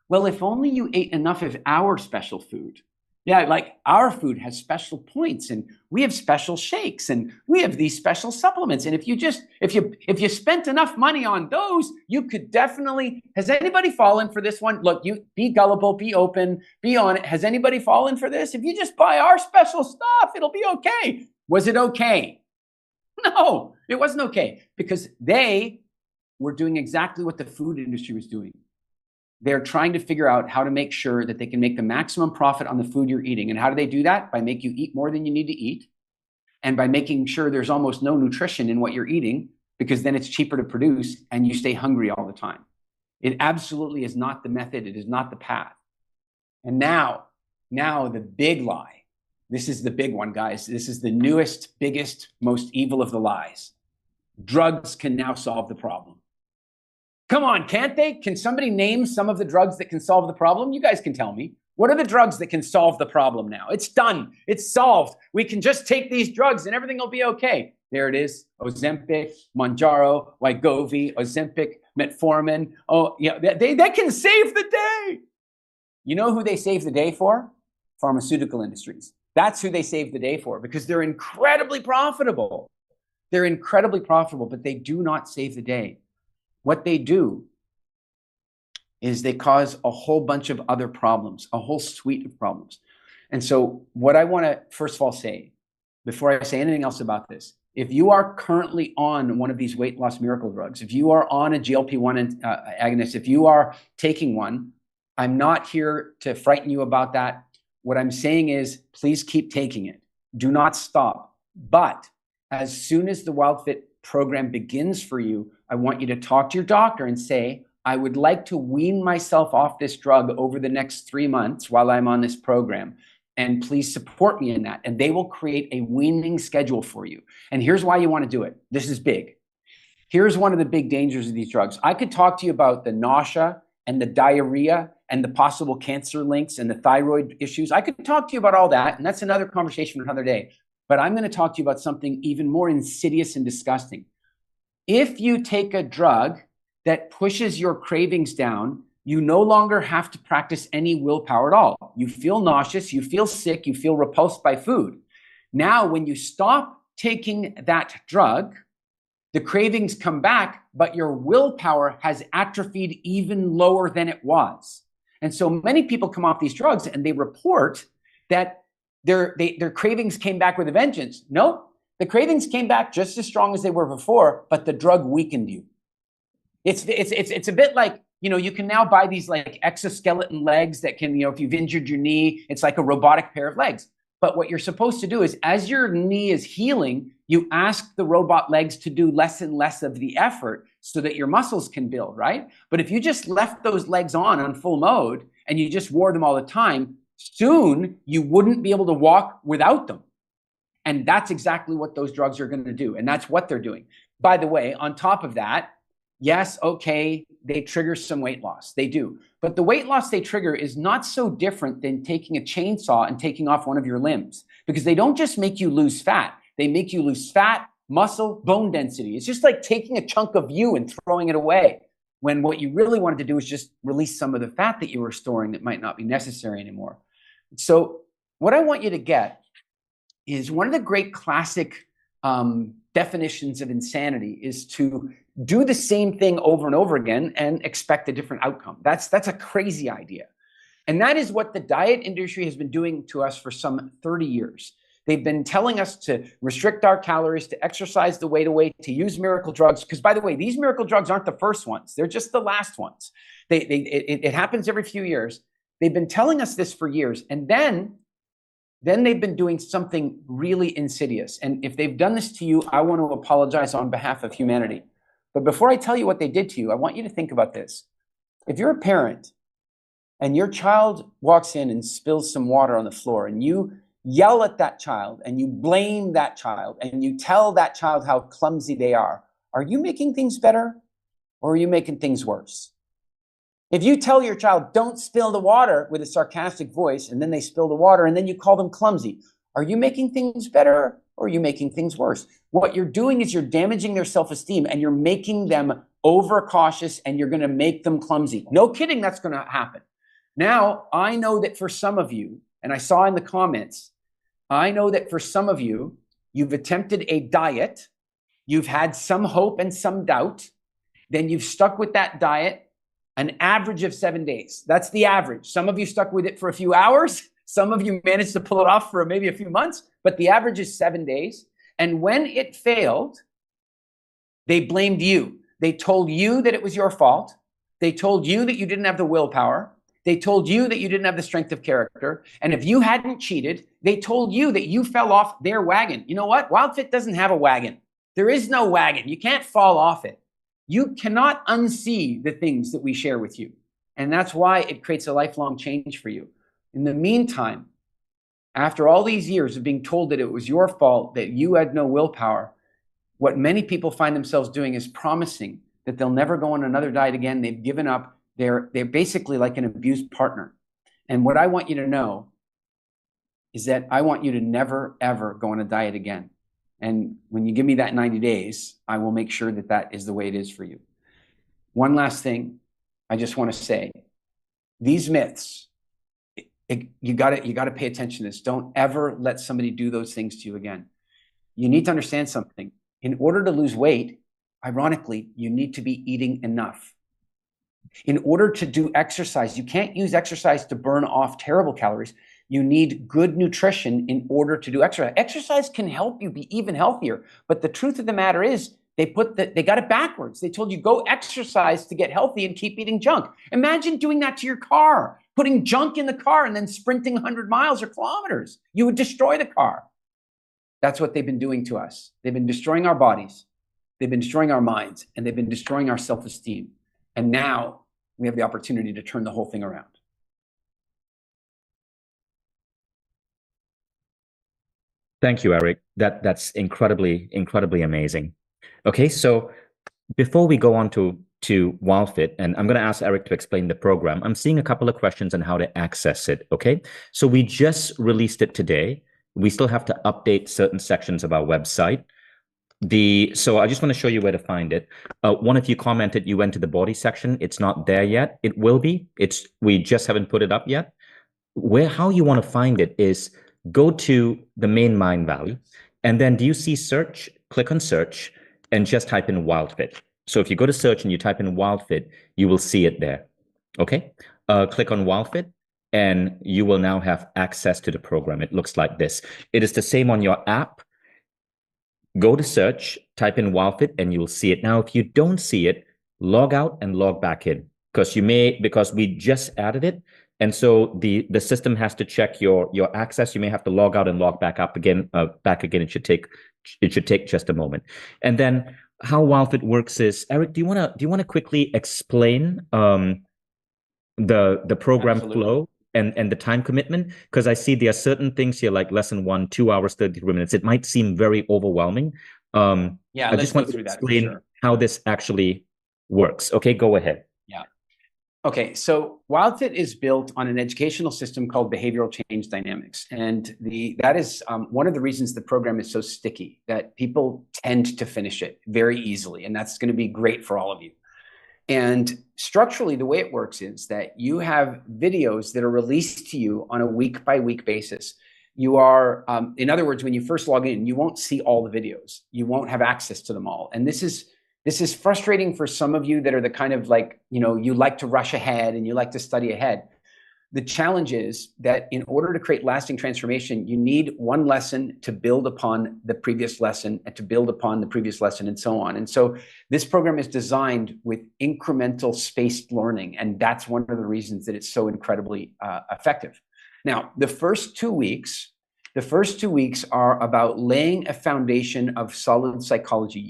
Well, if only you ate enough of our special food. Yeah, like our food has special points and we have special shakes and we have these special supplements. And if you spent enough money on those, you could definitely, has anybody fallen for this one? Look, you be gullible, be open, be on it. Has anybody fallen for this? If you just buy our special stuff, it'll be okay. Was it okay? No, it wasn't okay because they were doing exactly what the food industry was doing. They're trying to figure out how to make sure that they can make the maximum profit on the food you're eating. And how do they do that? By making you eat more than you need to eat. And by making sure there's almost no nutrition in what you're eating, because then it's cheaper to produce and you stay hungry all the time. It absolutely is not the method. It is not the path. And now the big lie. This is the big one, guys. This is the newest, biggest, most evil of the lies. Drugs can now solve the problem. Come on, can't they? Can somebody name some of the drugs that can solve the problem? You guys can tell me. What are the drugs that can solve the problem now? It's done. It's solved. We can just take these drugs and everything will be okay. There it is. Ozempic, Mounjaro, Wegovy, Ozempic, Metformin. Oh, yeah, they can save the day. You know who they save the day for? Pharmaceutical industries. That's who they save the day for because they're incredibly profitable. They're incredibly profitable, but they do not save the day. What they do is they cause a whole bunch of other problems, a whole suite of problems. And so what I want to first of all say, before I say anything else about this, if you are currently on one of these weight loss miracle drugs, if you are on a GLP-1 agonist, if you are taking one, I'm not here to frighten you about that. What I'm saying is please keep taking it. Do not stop. But as soon as the Wildfit program begins for you, I want you to talk to your doctor and say, I would like to wean myself off this drug over the next 3 months while I'm on this program. And please support me in that. And they will create a weaning schedule for you. And here's why you want to do it. This is big. Here's one of the big dangers of these drugs. I could talk to you about the nausea and the diarrhea and the possible cancer links and the thyroid issues. I could talk to you about all that, and that's another conversation for another day. But I'm going to talk to you about something even more insidious and disgusting. If you take a drug that pushes your cravings down, you no longer have to practice any willpower at all. You feel nauseous, you feel sick, you feel repulsed by food. Now, when you stop taking that drug, the cravings come back, but your willpower has atrophied even lower than it was. And so many people come off these drugs and they report that their cravings came back with a vengeance. Nope, the cravings came back just as strong as they were before, but the drug weakened you. It's a bit like, you can now buy these like exoskeleton legs that can, if you've injured your knee, it's like a robotic pair of legs. But what you're supposed to do is, as your knee is healing, you ask the robot legs to do less and less of the effort so that your muscles can build, right? But if you just left those legs on full mode and you just wore them all the time, soon you wouldn't be able to walk without them. And that's exactly what those drugs are going to do. And that's what they're doing. By the way, on top of that, yes, okay, they trigger some weight loss. They do. But the weight loss they trigger is not so different than taking a chainsaw and taking off one of your limbs, because they don't just make you lose fat. They make you lose fat, muscle, bone density. It's just like taking a chunk of you and throwing it away, when what you really wanted to do is just release some of the fat that you were storing that might not be necessary anymore. So what I want you to get is one of the great classic definitions of insanity is to do the same thing over and over again and expect a different outcome. That's a crazy idea. And that is what the diet industry has been doing to us for some 30 years. They've been telling us to restrict our calories, to exercise the weight away, to use miracle drugs. Because by the way, these miracle drugs aren't the first ones. They're just the last ones. It happens every few years. They've been telling us this for years. And then they've been doing something really insidious. And if they've done this to you, I want to apologize on behalf of humanity. But before I tell you what they did to you, I want you to think about this. If you're a parent and your child walks in and spills some water on the floor, and you yell at that child and you blame that child and you tell that child how clumsy they are you making things better, or are you making things worse? If you tell your child, don't spill the water, with a sarcastic voice, and then they spill the water and then you call them clumsy, are you making things better, or are you making things worse? What you're doing is you're damaging their self-esteem, and you're making them overcautious, and you're going to make them clumsy. No kidding, that's going to happen. Now, I know that for some of you, and I saw in the comments, I know that for some of you, you've attempted a diet, you've had some hope and some doubt, then you've stuck with that diet an average of 7 days. That's the average. Some of you stuck with it for a few hours. Some of you managed to pull it off for maybe a few months, but the average is 7 days. And when it failed, they blamed you. They told you that it was your fault. They told you that you didn't have the willpower. They told you that you didn't have the strength of character. And if you hadn't cheated, they told you that you fell off their wagon. You know what? Wildfit doesn't have a wagon. There is no wagon. You can't fall off it. You cannot unsee the things that we share with you. And that's why it creates a lifelong change for you. In the meantime, after all these years of being told that it was your fault, that you had no willpower, what many people find themselves doing is promising that they'll never go on another diet again. They've given up. They're basically like an abused partner. And what I want you to know is that I want you to never, ever go on a diet again. And when you give me that 90 days, I will make sure that that is the way it is for you. One last thing I just want to say. These myths, you got to pay attention to this. Don't ever let somebody do those things to you again. You need to understand something. In order to lose weight, ironically, you need to be eating enough. In order to do exercise, you can't use exercise to burn off terrible calories. You need good nutrition in order to do exercise. Exercise can help you be even healthier. But the truth of the matter is, they got it backwards. They told you go exercise to get healthy and keep eating junk. Imagine doing that to your car, putting junk in the car and then sprinting 100 miles or kilometers. You would destroy the car. That's what they've been doing to us. They've been destroying our bodies. They've been destroying our minds, and they've been destroying our self-esteem. And now we have the opportunity to turn the whole thing around. Thank you, Eric. That's incredibly amazing. Okay, so before we go on to to Wildfit, and I'm going to ask Eric to explain the program. I'm seeing a couple of questions on how to access it. Okay, so we just released it today. We still have to update certain sections of our website. So I just want to show you where to find it. One of you commented you went to the body section. It's not there yet. It will be. We just haven't put it up yet. How you want to find it is go to the main Mindvalley, and then do you see search? Click on search and just type in Wildfit. So if you go to search and you type in Wildfit, you will see it there. Okay. Click on Wildfit and you will now have access to the program. It looks like this. It is the same on your app. Go to search, type in Wildfit, and you'll see it. Now, if you don't see it, log out and log back in because we just added it. And so the system has to check your access. You may have to log out and log back again. It should take just a moment. And then how Wildfit works is, Eric, do you want to quickly explain the program Absolutely. flow and the time commitment? Because I see there are certain things here like lesson 1, 2 hours, 33 minutes. It might seem very overwhelming. Yeah, I let's just go want to through that. explain Sure. how this actually works. Okay, go ahead. Yeah. Okay, so Wildfit is built on an educational system called behavioral change dynamics. And that is one of the reasons the program is so sticky, that people tend to finish it very easily. And that's going to be great for all of you. And structurally, the way it works is that you have videos that are released to you on a week-by-week basis. You are, in other words, when you first log in, you won't see all the videos. You won't have access to them all. And this is frustrating for some of you that are the kind of like, you like to rush ahead and you like to study ahead. The challenge is that in order to create lasting transformation, you need one lesson to build upon the previous lesson and to build upon the previous lesson and so on. And so this program is designed with incremental spaced learning. And that's one of the reasons that it's so incredibly effective. Now, the first 2 weeks are about laying a foundation of solid psychology.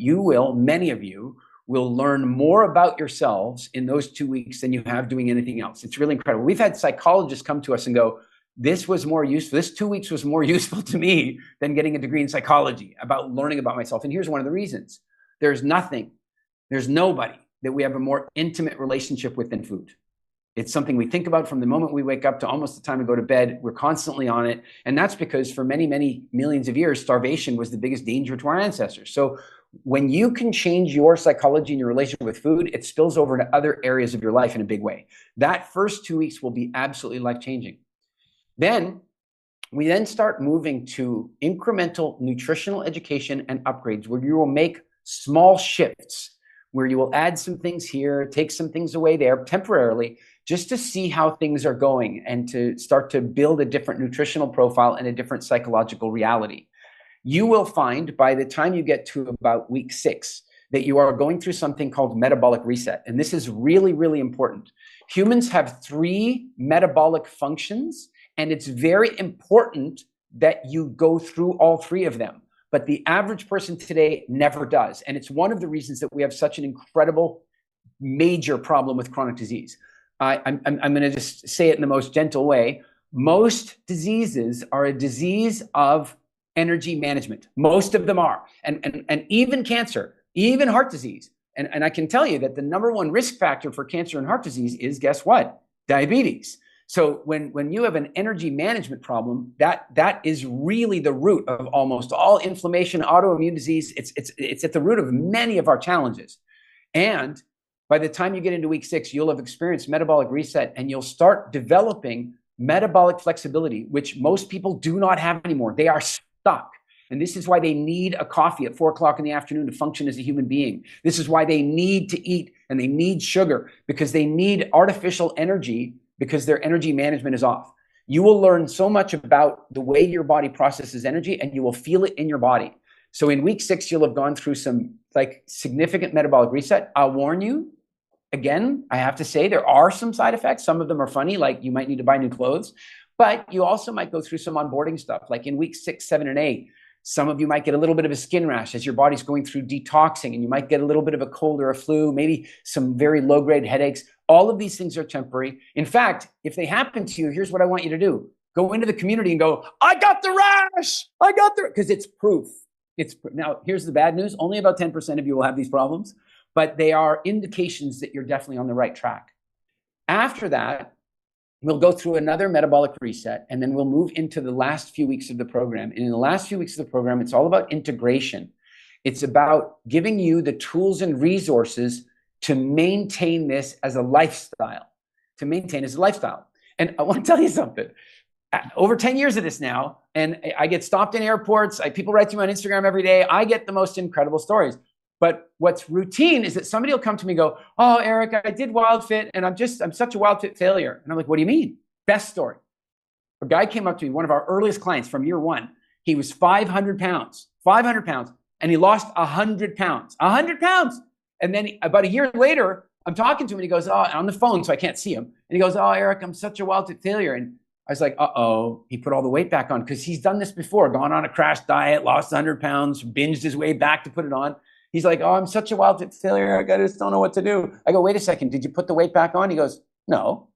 Many of you will learn more about yourselves in those 2 weeks than you have doing anything else. It's really incredible. We've had psychologists come to us and go, this 2 weeks was more useful to me than getting a degree in psychology, about learning about myself. And here's one of the reasons. There's nobody that we have a more intimate relationship with than food. It's something we think about from the moment we wake up to almost the time we go to bed. We're constantly on it. And that's because for many, many millions of years, starvation was the biggest danger to our ancestors. So when you can change your psychology and your relationship with food, it spills over to other areas of your life in a big way. That first 2 weeks will be absolutely life-changing. Then we start moving to incremental nutritional education and upgrades where you will make small shifts, where you will add some things here, take some things away there temporarily, just to see how things are going and to start to build a different nutritional profile and a different psychological reality. You will find by the time you get to about week 6 that you are going through something called metabolic reset. And this is really, really important. Humans have 3 metabolic functions, and it's very important that you go through all 3 of them. But the average person today never does. And it's one of the reasons that we have such an incredible, major problem with chronic disease. I'm going to just say it in the most gentle way. Most diseases are a disease of energy management. Most of them are. And even cancer, even heart disease. And I can tell you that the number 1 risk factor for cancer and heart disease is, guess what? Diabetes. So when you have an energy management problem, that is really the root of almost all inflammation, autoimmune disease. It's at the root of many of our challenges. And by the time you get into week 6, you'll have experienced metabolic reset and you'll start developing metabolic flexibility, which most people do not have anymore. They are stuck. And this is why they need a coffee at 4 o'clock in the afternoon to function as a human being. This is why they need to eat and they need sugar, because they need artificial energy because their energy management is off. You will learn so much about the way your body processes energy and you will feel it in your body. So in week 6, you'll have gone through some significant metabolic reset. I'll warn you, again, I have to say there are some side effects. Some of them are funny, like you might need to buy new clothes, but you also might go through some onboarding stuff. Like in week 6, 7, and 8, some of you might get a little bit of a skin rash as your body's going through detoxing, and you might get a little bit of a cold or a flu, maybe some very low-grade headaches. All of these things are temporary. In fact, if they happen to you, here's what I want you to do. Go into the community and go, I got the rash. Because it's proof. Now, here's the bad news. Only about 10% of you will have these problems. but they are indications that you're definitely on the right track. After that, we'll go through another metabolic reset, and then we'll move into the last few weeks of the program. And in the last few weeks of the program, it's all about integration. It's about giving you the tools and resources to maintain this as a lifestyle, And I want to tell you something. Over 10 years of this now, and I get stopped in airports. People write to me on Instagram every day. I get the most incredible stories. But what's routine is that somebody will come to me and go, oh, Eric, I did Wildfit and I'm such a Wildfit failure. And I'm like, what do you mean? Best story. A guy came up to me, one of our earliest clients from year one. He was 500 pounds, and he lost 100 pounds, 100 pounds. And then about a year later, I'm talking to him and he goes, oh, on the phone, so I can't see him. And he goes, oh, Eric, I'm such a Wildfit failure. And I was like, uh-oh, he put all the weight back on because he's done this before, gone on a crash diet, lost 100 pounds, binged his way back to put it on. He's like, oh, I'm such a Wildfit failure. I just don't know what to do. I go, wait a second. Did you put the weight back on? He goes, no.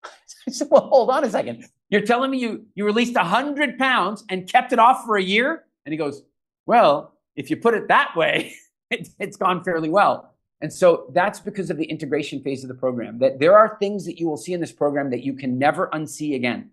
I said, well, hold on a second. You're telling me you released 100 pounds and kept it off for a year? And he goes, well, if you put it that way, it's gone fairly well. And so that's because of the integration phase of the program, that there are things that you will see in this program that you can never unsee again.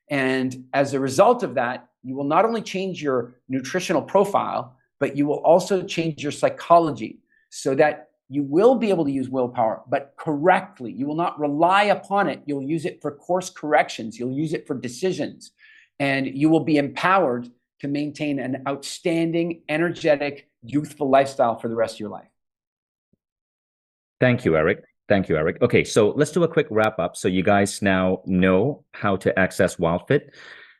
And as a result of that, you will not only change your nutritional profile, but you will also change your psychology so that you will be able to use willpower, but correctly. You will not rely upon it. You'll use it for course corrections. You'll use it for decisions. And you will be empowered to maintain an outstanding, energetic, youthful lifestyle for the rest of your life. Thank you, Eric. Thank you, Eric. Okay, so let's do a quick wrap up so you guys now know how to access Wildfit.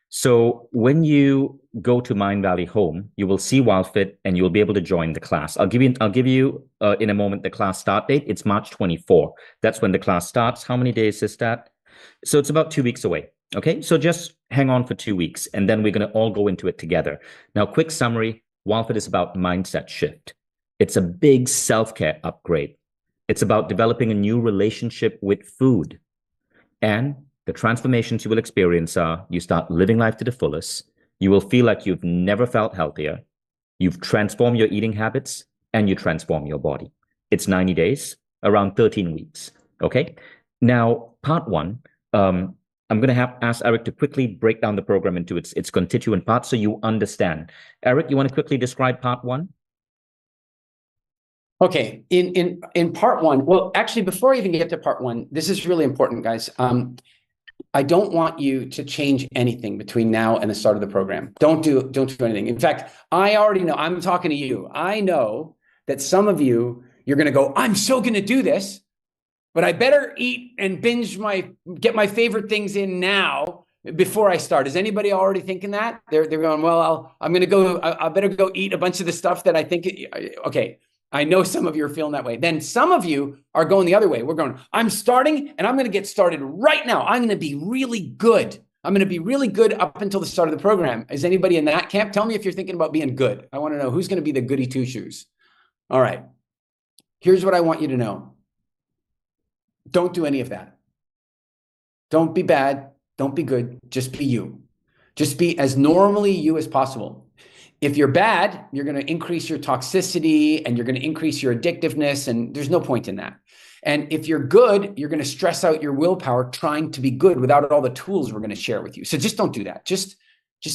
So when you go to Mindvalley Home, you will see Wildfit and you'll be able to join the class. I'll give you in a moment the class start date. It's March 24. That's when the class starts. How many days is that? So it's about 2 weeks away. Okay, so just hang on for 2 weeks and then we're going to all go into it together. Now, quick summary, Wildfit is about mindset shift. It's a big self-care upgrade. It's about developing a new relationship with food. And the transformations you will experience are you start living life to the fullest. You will feel like you've never felt healthier. You've transformed your eating habits and you transform your body. It's 90 days, around 13 weeks. Okay. Now, part one, I'm going to ask Eric to quickly break down the program into its constituent parts so you understand. Eric, you want to quickly describe part one? Okay. In part one, well, actually, before I even get to part one, this is really important, guys. I don't want you to change anything between now and the start of the program. Don't do anything. In fact, I already know, I'm talking to you. I know that some of you, you're going to go, I'm so going to do this, but I better eat and get my favorite things in now before I start. Is anybody already thinking that? They're going, well, I better go eat a bunch of the stuff that I think, okay. I know some of you are feeling that way. Then some of you are going the other way. We're going, I'm starting and I'm going to get started right now. I'm going to be really good. I'm going to be really good up until the start of the program. Is anybody in that camp? Tell me if you're thinking about being good. I want to know who's going to be the goody two shoes. All right. Here's what I want you to know. Don't do any of that. Don't be bad. Don't be good. Just be you. Just be as normally you as possible. If you're bad, you're going to increase your toxicity and you're going to increase your addictiveness, and there's no point in that. And if you're good, you're going to stress out your willpower trying to be good without all the tools we're going to share with you. So just don't do that. Just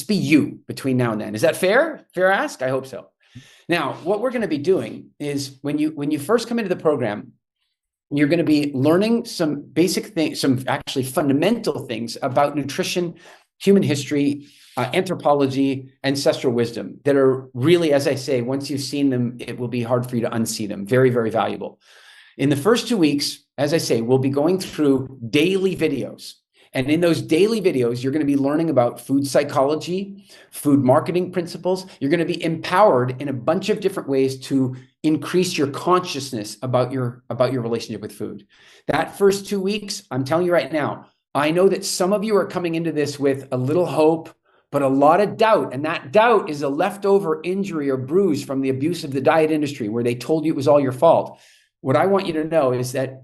be you between now and then. Is that fair? Fair ask? I hope so. Now, what we're going to be doing is when you first come into the program, you're going to be learning some basic things, some actually fundamental things about nutrition, human history, anthropology, ancestral wisdom that are really, as I say, once you've seen them, it will be hard for you to unsee them. Very, very valuable. In the first 2 weeks, as I say, we'll be going through daily videos. And in those daily videos, you're going to be learning about food psychology, food marketing principles. You're going to be empowered in a bunch of different ways to increase your consciousness about your relationship with food. That first 2 weeks, I'm telling you right now, I know that some of you are coming into this with a little hope, but a lot of doubt. And that doubt is a leftover injury or bruise from the abuse of the diet industry where they told you it was all your fault. What I want you to know is that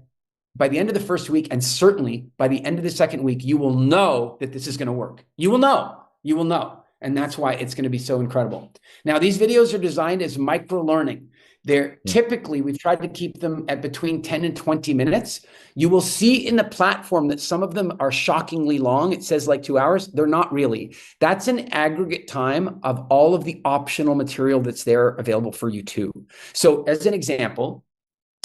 by the end of the first week, and certainly by the end of the second week, you will know that this is going to work. You will know. And that's why it's going to be so incredible. Now, these videos are designed as micro learning. They're typically, we've tried to keep them at between 10 and 20 minutes. You will see in the platform that some of them are shockingly long. It says like 2 hours. They're not really. That's an aggregate time of all of the optional material that's there available for you too. So as an example,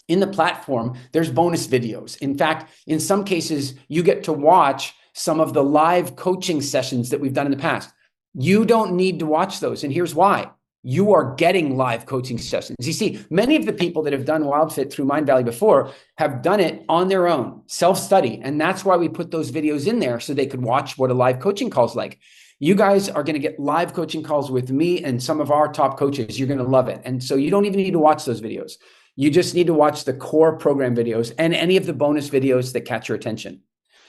in the platform, there's bonus videos. In fact, in some cases, you get to watch some of the live coaching sessions that we've done in the past. You don't need to watch those. And here's why. You are getting live coaching sessions. You see, many of the people that have done Wildfit through Mindvalley before have done it on their own, self-study. And that's why we put those videos in there so they could watch what a live coaching call is like. You guys are going to get live coaching calls with me and some of our top coaches. You're going to love it. And so you don't even need to watch those videos. You just need to watch the core program videos and any of the bonus videos that catch your attention.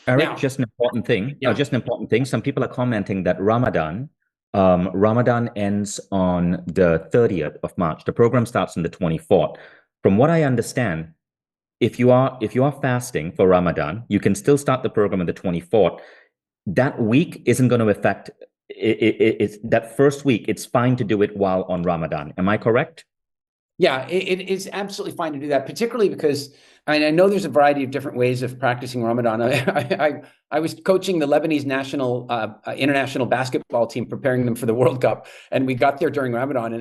Eric, Now, just an important thing. Yeah. Just an important thing. Some people are commenting that Ramadan ends on the 30th of March. The program starts on the 24th. From what I understand, if you are fasting for Ramadan, you can still start the program on the 24th. That week isn't going to affect it's that first week. It's fine to do it while on Ramadan. Am I correct? Yeah, it is absolutely fine to do that, particularly because I know there's a variety of different ways of practicing Ramadan. I was coaching the Lebanese national international basketball team, preparing them for the World Cup, and we got there during Ramadan,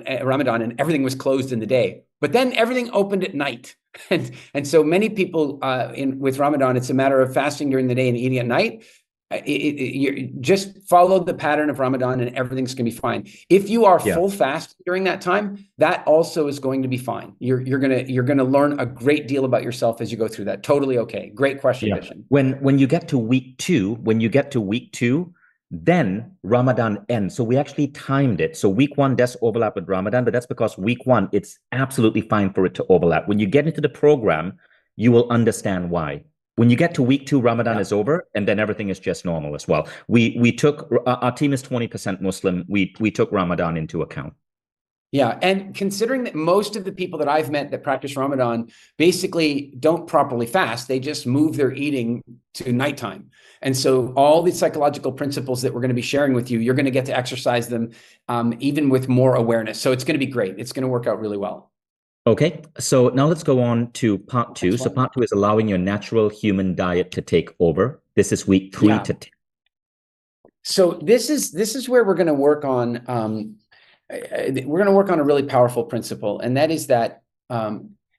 and everything was closed in the day. But then everything opened at night, and so many people with Ramadan, it's a matter of fasting during the day and eating at night. You just follow the pattern of Ramadan and everything's going to be fine. If you are full fast during that time, that also is going to be fine. You're going to learn a great deal about yourself as you go through that. Totally okay. Great question, Vishen. When you get to week two, then Ramadan ends. So we actually timed it. So week one does overlap with Ramadan, but that's because week one, it's absolutely fine for it to overlap. When you get into the program, you will understand why. When you get to week two, Ramadan is over, and then everything is just normal as well. We took, our team is 20% Muslim. We took Ramadan into account. Yeah, and considering that most of the people that I've met that practice Ramadan basically don't properly fast, they just move their eating to nighttime. And so all the psychological principles that we're going to be sharing with you, you're going to get to exercise them even with more awareness. So it's going to be great. It's going to work out really well. Okay, so now let's go on to part two. So part two is allowing your natural human diet to take over. This is week 3 to 10. So this is where we're going to work on. We're going to work on a really powerful principle, and that is that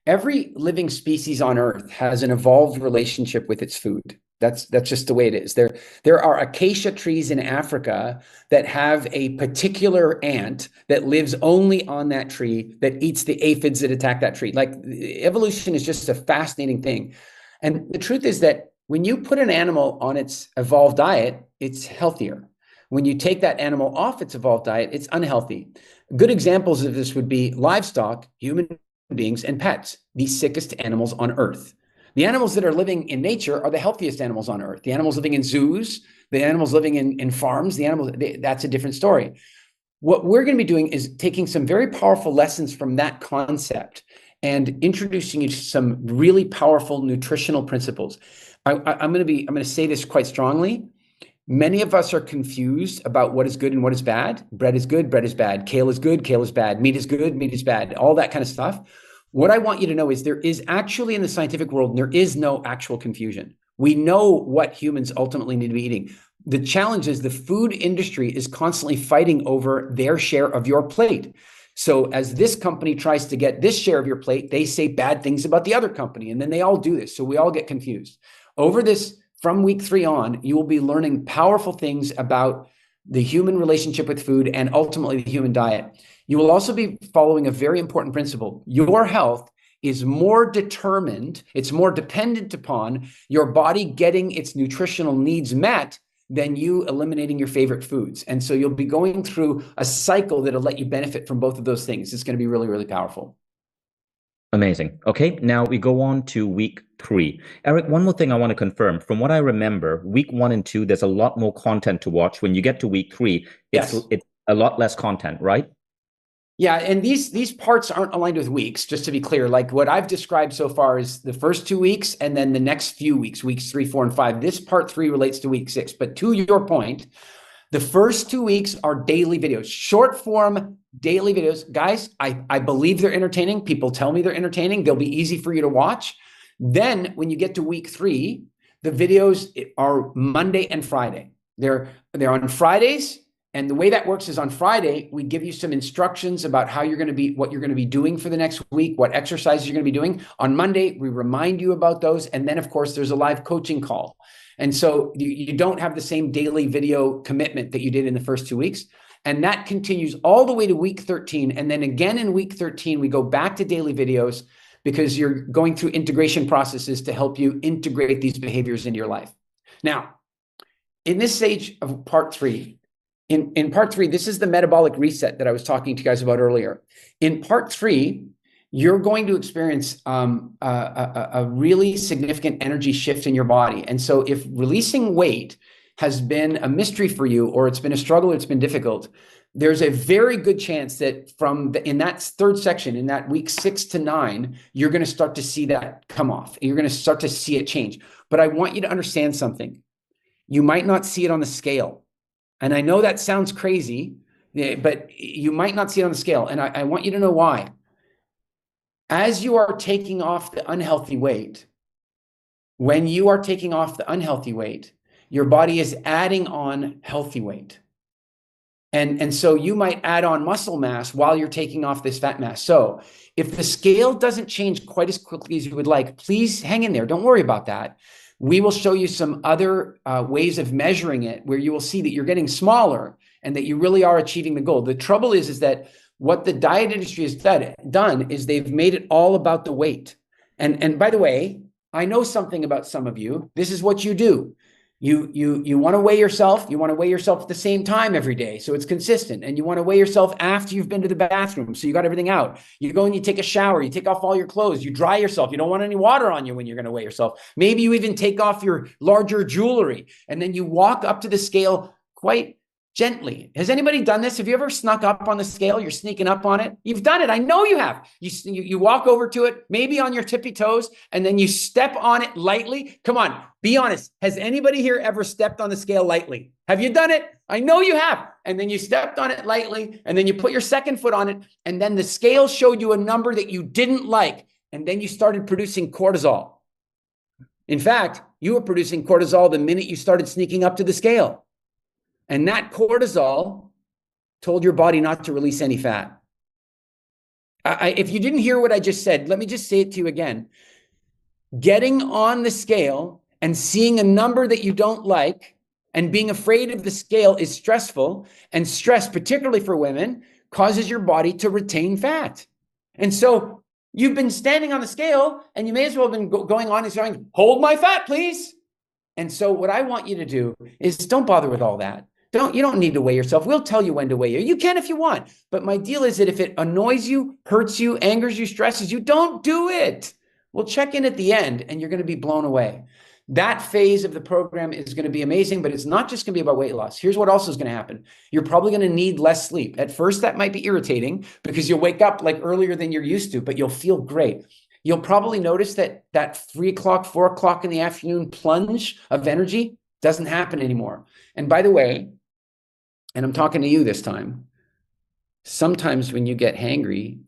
every living species on Earth has an evolved relationship with its food. That's just the way it is. There are acacia trees in Africa that have a particular ant that lives only on that tree that eats the aphids that attack that tree. Like, evolution is just a fascinating thing. And the truth is that when you put an animal on its evolved diet, it's healthier. When you take that animal off its evolved diet, it's unhealthy. Good examples of this would be livestock, human beings, and pets, the sickest animals on Earth. The animals that are living in nature are the healthiest animals on Earth. The animals living in zoos, the animals living in farms, that's a different story. What we're going to be doing is taking some very powerful lessons from that concept and introducing you to some really powerful nutritional principles. I'm going to say this quite strongly. Many of us are confused about what is good and what is bad. Bread is good, bread is bad. Kale is good, kale is bad. Meat is good, meat is bad. All that kind of stuff. What I want you to know is there is actually, in the scientific world, there is no actual confusion. We know what humans ultimately need to be eating. The challenge is the food industry is constantly fighting over their share of your plate. So as this company tries to get this share of your plate, they say bad things about the other company, and then they all do this. So we all get confused. Over this, from week 3 on, you will be learning powerful things about the human relationship with food and ultimately the human diet. You will also be following a very important principle. Your health is more determined, it's more dependent upon your body getting its nutritional needs met than you eliminating your favorite foods. And so you'll be going through a cycle that'll let you benefit from both of those things. It's going to be really, really powerful. Amazing. Okay, now we go on to week 3. Eric, one more thing I want to confirm. From what I remember, week 1 and 2, there's a lot more content to watch. When you get to week 3, it's a lot less content, right? Yeah, and these parts aren't aligned with weeks, just to be clear. Like, what I've described so far is the first 2 weeks and then the next few weeks, weeks 3, 4, and 5. This part 3 relates to week 6. But to your point, The first 2 weeks are daily videos, short form daily videos. Guys, I believe they're entertaining. People tell me they're entertaining. They'll be easy for you to watch. Then when you get to week 3, the videos are Monday and Friday. They're on Fridays. And the way that works is on Friday, we give you some instructions about how you're going to be, what you're going to be doing for the next week, what exercises you're going to be doing. On Monday, we remind you about those. And then, of course, there's a live coaching call. And so you don't have the same daily video commitment that you did in the first 2 weeks. And that continues all the way to week 13. And then again in week 13, we go back to daily videos because you're going through integration processes to help you integrate these behaviors into your life. Now, in this stage of part 3, in part 3, this is the metabolic reset that I was talking to you guys about earlier. In part 3, you're going to experience a really significant energy shift in your body. And so if releasing weight has been a mystery for you, or it's been a struggle, it's been difficult, there's a very good chance that in that third section, in that week 6 to 9, you're going to start to see that come off. You're going to start to see it change. But I want you to understand something. You might not see it on the scale. And I know that sounds crazy, but you might not see it on the scale. And I want you to know why. As you are taking off the unhealthy weight, when you are taking off the unhealthy weight, your body is adding on healthy weight. And so you might add on muscle mass while you're taking off this fat mass. So if the scale doesn't change quite as quickly as you would like, please hang in there. Don't worry about that. We will show you some other ways of measuring it where you will see that you're getting smaller and that you really are achieving the goal. The trouble is that what the diet industry has done is they've made it all about the weight. And by the way, I know something about some of you. This is what you do. You want to weigh yourself. You want to weigh yourself at the same time every day, so it's consistent. And you want to weigh yourself after you've been to the bathroom, so you got everything out. You go and you take a shower. You take off all your clothes. You dry yourself. You don't want any water on you when you're going to weigh yourself. Maybe you even take off your larger jewelry, and then you walk up to the scale quite gently. Has anybody done this? Have you ever snuck up on the scale? You're sneaking up on it. You've done it. I know you have. You walk over to it, maybe on your tippy toes, and then you step on it lightly. Come on, be honest. Has anybody here ever stepped on the scale lightly? Have you done it? I know you have. And then you stepped on it lightly, and then you put your second foot on it, and then the scale showed you a number that you didn't like, and then you started producing cortisol. In fact, you were producing cortisol the minute you started sneaking up to the scale. And that cortisol told your body not to release any fat. If you didn't hear what I just said, let me just say it to you again. Getting on the scale and seeing a number that you don't like and being afraid of the scale is stressful. And stress, particularly for women, causes your body to retain fat. And so you've been standing on the scale and you may as well have been going on and saying, hold my fat, please. And so what I want you to do is don't bother with all that. You don't need to weigh yourself. We'll tell you when to weigh you. You can if you want. But my deal is that if it annoys you, hurts you, angers you, stresses you, don't do it. We'll check in at the end and you're going to be blown away. That phase of the program is going to be amazing, but it's not just going to be about weight loss. Here's what else is going to happen. You're probably going to need less sleep. At first, that might be irritating because you'll wake up like earlier than you're used to, but you'll feel great. You'll probably notice that 3 o'clock, 4 o'clock in the afternoon plunge of energy doesn't happen anymore. And by the way, and I'm talking to you this time, sometimes when you get hangry,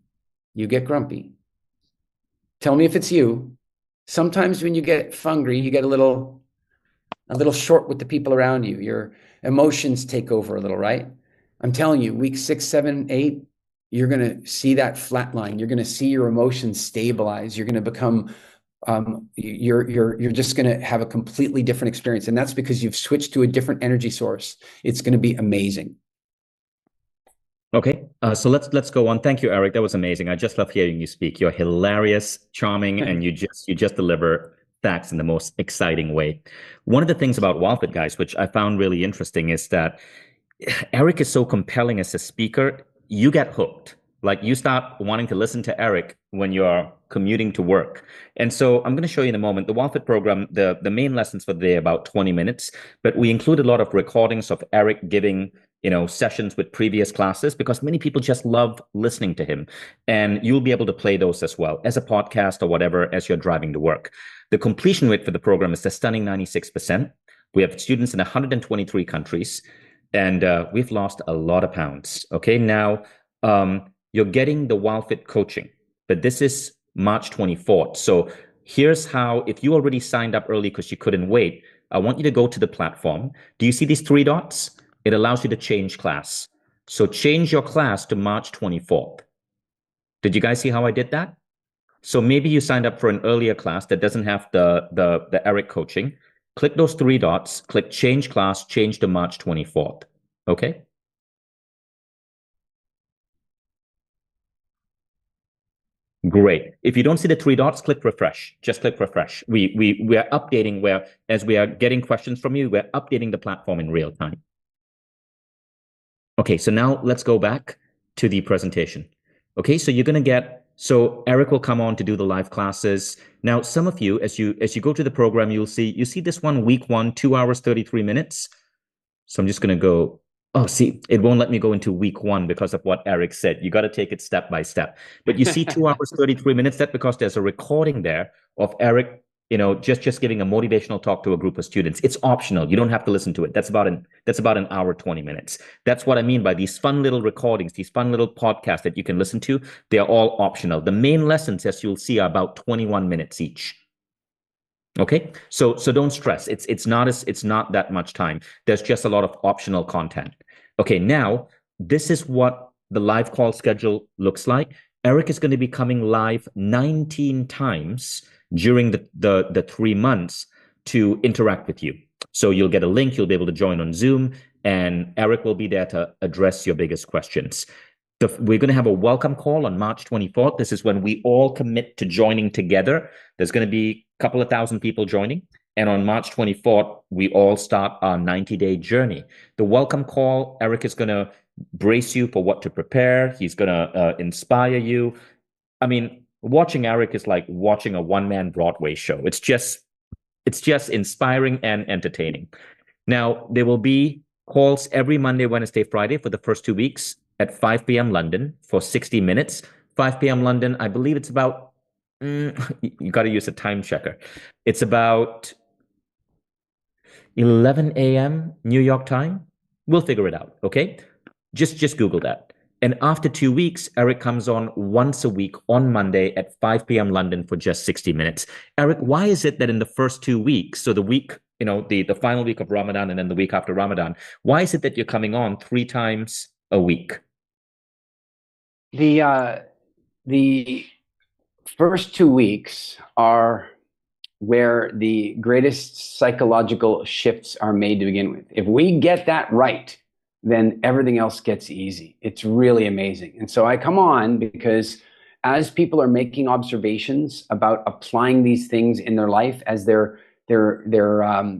you get grumpy. Tell me if it's you. Sometimes when you get fungry, you get a little short with the people around you. Your emotions take over a little, right? I'm telling you, week 6, 7, 8, you're going to see that flat line. You're going to see your emotions stabilize. You're going to become you're just going to have a completely different experience. And that's because you've switched to a different energy source. It's going to be amazing. Okay. So let's go on. Thank you, Eric. That was amazing. I just love hearing you speak. You're hilarious, charming, and you just deliver facts in the most exciting way. One of the things about Wildfit, guys, which I found really interesting, is that Eric is so compelling as a speaker. You get hooked. Like you start wanting to listen to Eric when you're commuting to work. And so I'm going to show you in a moment the Wildfit program. The main lessons for the day about 20 minutes, but we include a lot of recordings of Eric giving sessions with previous classes because many people just love listening to him. And you'll be able to play those as well as a podcast or whatever as you're driving to work. The completion rate for the program is a stunning 96%. We have students in 123 countries. and we've lost a lot of pounds. Okay, now you're getting the Wildfit coaching, but this is March 24th. So here's how, if you already signed up early because you couldn't wait, I want you to go to the platform. Do you see these three dots? It allows you to change class. So change your class to March 24th. Did you guys see how I did that? So maybe you signed up for an earlier class that doesn't have the Eric coaching. Click those three dots, click change class, change to March 24th. Okay? Great. If you don't see the three dots, click refresh. Just click refresh. We are updating where, as we are getting questions from you, we're updating the platform in real time. Okay, so now let's go back to the presentation. Okay, so you're going to get, so Eric will come on to do the live classes. Now, some of you, as you go to the program, you see this one, week 1, 2 hours, 33 minutes. So I'm just going to go, oh, see, it won't let me go into week 1 because of what Eric said. You got to take it step by step. But you see 2 hours, 33 minutes, that's because there's a recording there of Eric, just giving a motivational talk to a group of students. It's optional. You don't have to listen to it. That's about an hour, 20 minutes. That's what I mean by these fun little recordings, these fun little podcasts that you can listen to. They are all optional. The main lessons, as you'll see, are about 21 minutes each. Okay, so don't stress. It's not that much time. There's just a lot of optional content. Okay, now this is what the live call schedule looks like. Eric is going to be coming live 19 times during the 3 months to interact with you. So you'll get a link, you'll be able to join on Zoom, and Eric will be there to address your biggest questions. We're going to have a welcome call on March 24th. This is when we all commit to joining together. There's going to be a couple of thousand people joining. And on March 24th, we all start our 90-day journey. The welcome call, Eric is going to brace you for what to prepare. He's going to inspire you. I mean, watching Eric is like watching a one-man Broadway show. It's just inspiring and entertaining. Now, there will be calls every Monday, Wednesday, Friday for the first 2 weeks at 5 p.m. London for 60 minutes. 5 p.m. London, I believe it's about, you got to use a time checker. It's about 11 a.m. New York time. We'll figure it out, okay? Just Google that. And after 2 weeks, Eric comes on once a week on Monday at 5 p.m. London for just 60 minutes. Eric, why is it that in the first 2 weeks, so the week, the final week of Ramadan and then the week after Ramadan, why is it that you're coming on 3 times a week? The first 2 weeks are where the greatest psychological shifts are made to begin with. If we get that right, then everything else gets easy. It's really amazing. And so I come on because as people are making observations about applying these things in their life, as they're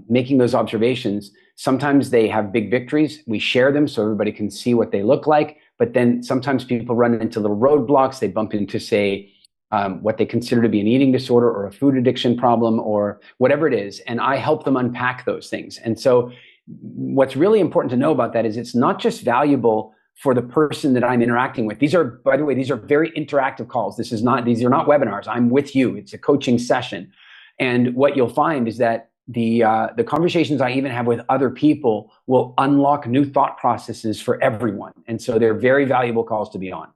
making those observations, sometimes they have big victories. We share them so everybody can see what they look like. But then sometimes people run into little roadblocks. They bump into, say, what they consider to be an eating disorder or a food addiction problem or whatever it is. And I help them unpack those things. And so what's really important to know about that is it's not just valuable for the person that I'm interacting with. These are, by the way, these are very interactive calls. These are not webinars. I'm with you. It's a coaching session. And what you'll find is that the conversations I even have with other people will unlock new thought processes for everyone. And so they're very valuable calls to be on.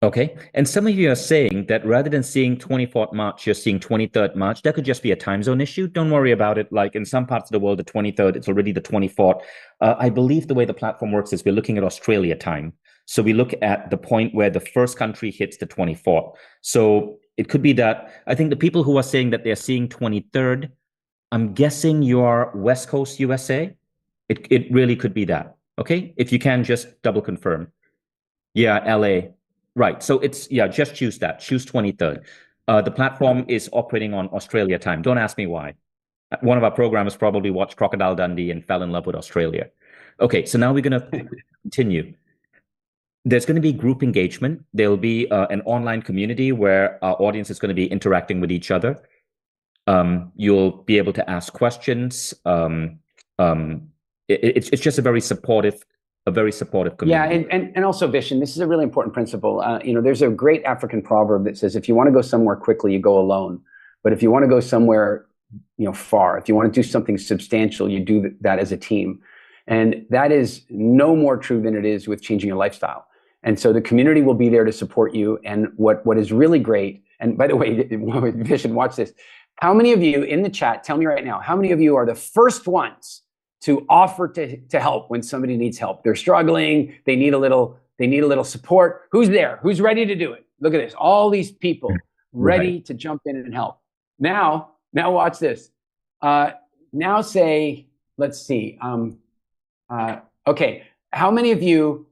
Okay. And some of you are saying that rather than seeing 24th March, you're seeing 23rd March. That could just be a time zone issue. Don't worry about it. Like in some parts of the world, the 23rd, it's already the 24th. I believe the way the platform works is we're looking at Australia time. So we look at the point where the first country hits the 24th. So it could be that, I think the people who are saying that they're seeing 23rd, I'm guessing you're West Coast USA. It really could be that. Okay. If you can, just double confirm. Yeah, LA. Right. So it's, just choose that. Choose 23rd. The platform is operating on Australia time. Don't ask me why. One of our programmers probably watched Crocodile Dundee and fell in love with Australia. Okay. So now we're going to continue. There's going to be group engagement. There'll be an online community where our audience is going to be interacting with each other. You'll be able to ask questions. It's just a very supportive community. Yeah, and also, Vishen, this is a really important principle. There's a great African proverb that says, if you want to go somewhere quickly, you go alone. But if you want to go somewhere, far, if you want to do something substantial, you do that as a team. And that is no more true than it is with changing your lifestyle. And so the community will be there to support you. And what is really great, and by the way, Vision, watch this. How many of you in the chat, tell me right now, how many of you are the first ones to offer to help when somebody needs help? They're struggling, they need a little support. Who's there? Who's ready to do it? Look at this. All these people ready to jump in and help. Now watch this. Now say, let's see. Okay, how many of you